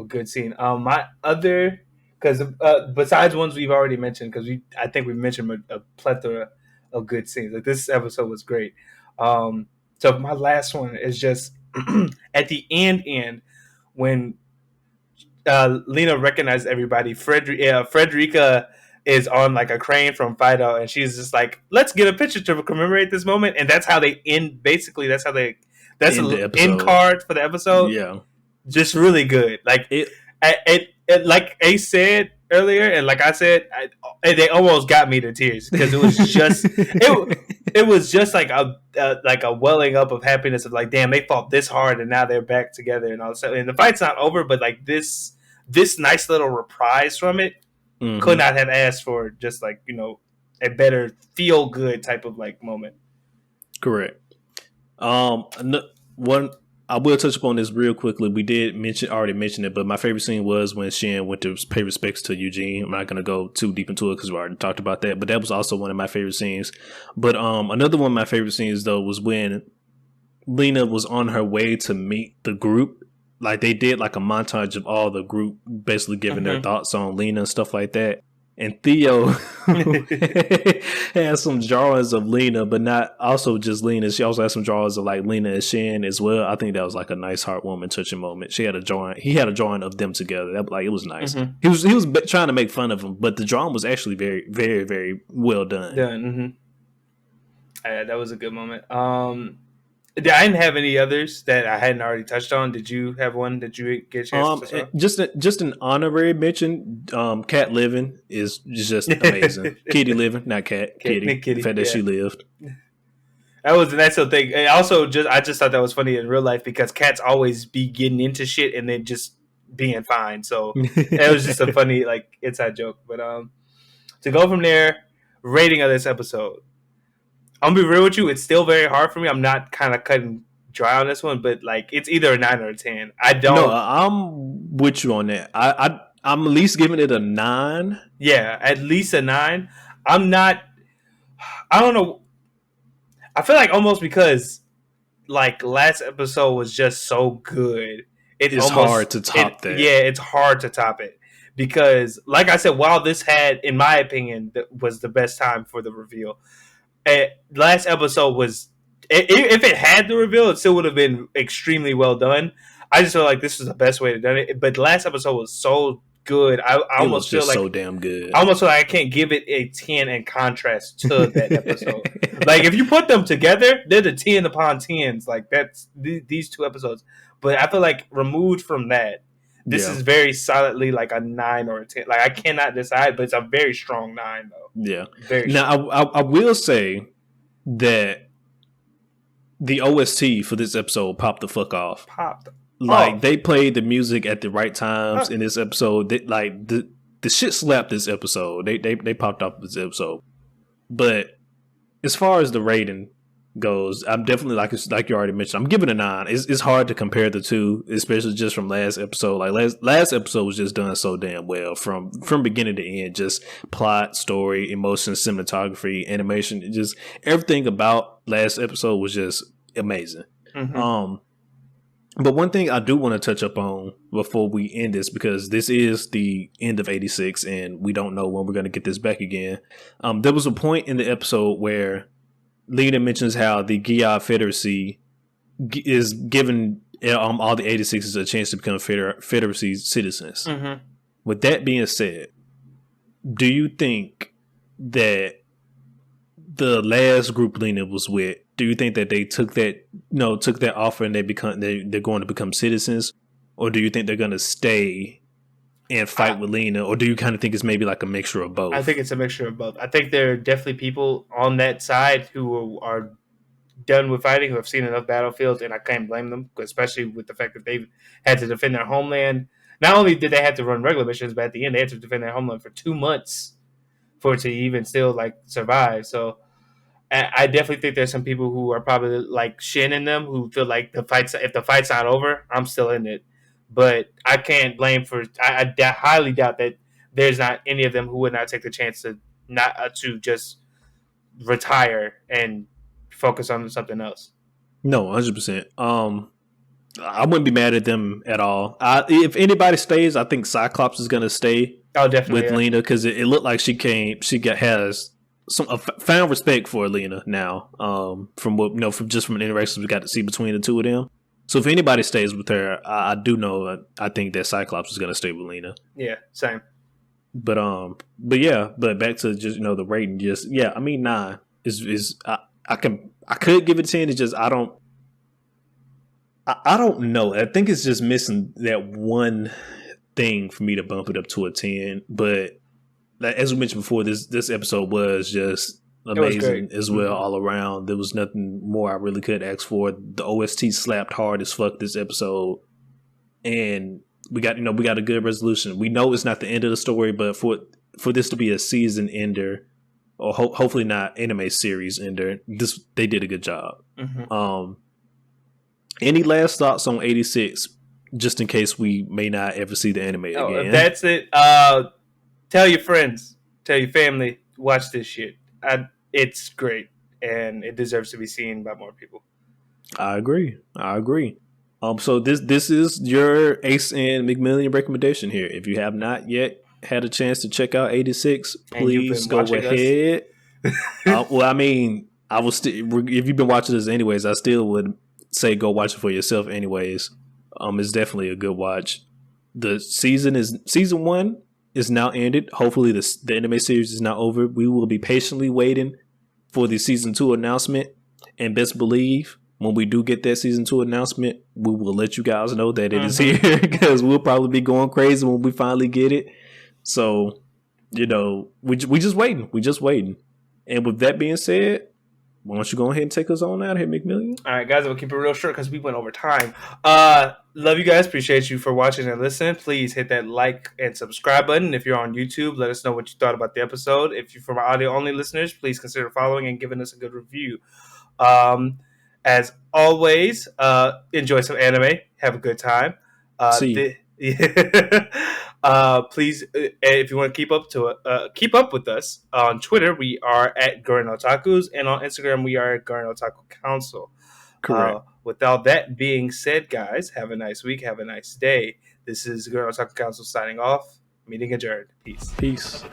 good scene. My other, because besides ones we've already mentioned, because I think we mentioned a plethora of good scenes. Like this episode was great. So my last one is just at the end when Lena recognized everybody. Frederica is on like a crane from Fido, and she's just like, "Let's get a picture to commemorate this moment." And that's how they end. Basically, that's the end card for the episode. Yeah, just really good. Like like Ace said earlier, and like I said, they almost got me to tears because it was just it was just like a welling up of happiness of like, damn, they fought this hard and now they're back together and all that stuff. And the fight's not over, but like this nice little reprise from it could not have asked for just like a better feel good type of like moment. Correct. One I will touch upon this real quickly. We did already mention it, but my favorite scene was when Shen went to pay respects to Eugene. I'm not going to go too deep into it because we already talked about that, but that was also one of my favorite scenes. But another one of my favorite scenes, though, was when Lena was on her way to meet the group. Like, they did like a montage of all the group basically giving their thoughts on Lena and stuff like that. And Theo has some drawings of Lena, but not also just Lena. She also has some drawings of like Lena and Shen as well. I think that was like a nice heartwarming, touching moment. He had a drawing of them together. It was nice. He was trying to make fun of them, but the drawing was actually very, very, very well done. That was a good moment. I didn't have any others that I hadn't already touched on. Did you have one that you get a chance to touch on? Just an honorary mention. Cat living is just amazing. Kitty living, not cat. Kitty. The fact that she lived. That was a nice little thing. And also, I just thought that was funny in real life because cats always be getting into shit and then just being fine. So it was just a funny like inside joke. But to go from there, rating of this episode. I'm gonna be real with you. It's still very hard for me. I'm not kind of cutting dry on this one, but like it's either a 9 or a 10. I don't. No, I'm with you on that. I'm at least giving it a 9. Yeah, at least a 9. I'm not. I don't know. I feel like almost because like last episode was just so good. It's hard to top that. Yeah, it's hard to top it because, like I said, while this had, in my opinion, was the best time for the reveal. Last episode was, if it had the reveal, it still would have been extremely well done. I just feel like this was the best way to do it. But last episode was so good. I almost feel like so damn good. I almost feel like I can't give it a 10 in contrast to that episode. Like if you put them together, they're the 10 upon 10s. Like that's these two episodes. But I feel like removed from that, this is very solidly like a 9 or a 10. Like I cannot decide, but it's a very strong 9 though. Yeah. Very now I will say that the OST for this episode popped the fuck off. They played the music at the right times in this episode. The shit slapped this episode. They popped off this episode. But as far as the rating goes, I'm definitely like you already mentioned, I'm giving a 9. It's hard to compare the two, especially just from last episode. Like last episode was just done so damn well from beginning to end. Just plot, story, emotion, cinematography, animation, just everything about last episode was just amazing. But one thing I do want to touch up on before we end this, because this is the end of 86 and we don't know when we're going to get this back again. There was a point in the episode where Lena mentions how the Gilead Federacy is giving all the 86s a chance to become Federacy citizens. With that being said, do you think that the last group Lena was with, do you think that they took that offer and they're going to become citizens, or do you think they're going to stay and fight with Lena, or do you kind of think it's maybe like a mixture of both? I think it's a mixture of both. I think there are definitely people on that side who are done with fighting, who have seen enough battlefields, and I can't blame them, especially with the fact that they've had to defend their homeland. Not only did they have to run regular missions, but at the end they had to defend their homeland for 2 months for it to even still like survive. So I definitely think there's some people who are probably like Shin in them who feel like if the fight's not over, I'm still in it. But I can't blame for. Highly doubt that there's not any of them who would not take the chance to not to just retire and focus on something else. No, 100%. I wouldn't be mad at them at all. If anybody stays, I think Cyclops is gonna stay Oh, definitely. with Yeah. Lena because it looked like has some found respect for Lena now. From what from the interactions we got to see between the two of them. So if anybody stays with her, I do know. I think that Cyclops is gonna stay with Lena. Yeah, same. But back to just the rating. Just I mean 9 is I could give it 10. It's just I don't know. I think it's just missing that one thing for me to bump it up to a 10. But as we mentioned before, this episode was just amazing as well all around. There was nothing more I really could ask for. The OST slapped hard as fuck this episode, and we got a good resolution. We know it's not the end of the story, but for this to be a season ender, or hopefully not anime series ender, they did a good job. Mm-hmm. Any last thoughts on 86, just in case we may not ever see the anime again? That's it. Tell your friends, tell your family, watch this shit. It's great, and it deserves to be seen by more people. I agree. So this is your Ace and McMillian recommendation here. If you have not yet had a chance to check out 86, please go ahead. Well, I mean, if you've been watching this anyways, I still would say go watch it for yourself anyways. It's definitely a good watch. The season 1 is now ended. Hopefully the anime series is now over. We will be patiently waiting for the season 2 announcement, and best believe when we do get that season 2 announcement, we will let you guys know that it is here, because we'll probably be going crazy when we finally get it. So, we just waiting. We just waiting. And with that being said, why don't you go ahead and take us on out here, McMillian? All right, guys, we'll keep it real short because we went over time. Love you guys. Appreciate you for watching and listening. Please hit that like and subscribe button. If you're on YouTube, let us know what you thought about the episode. If you're from audio-only listeners, please consider following and giving us a good review. As always, enjoy some anime. Have a good time. See please, if you want to keep up with us on Twitter, we are at Gurren Otakus, and on Instagram we are at Gurren Otaku Council. Correct. With all that being said, guys, have a nice week. Have a nice day. This is Gurren Otaku Council signing off. Meeting adjourned. Peace.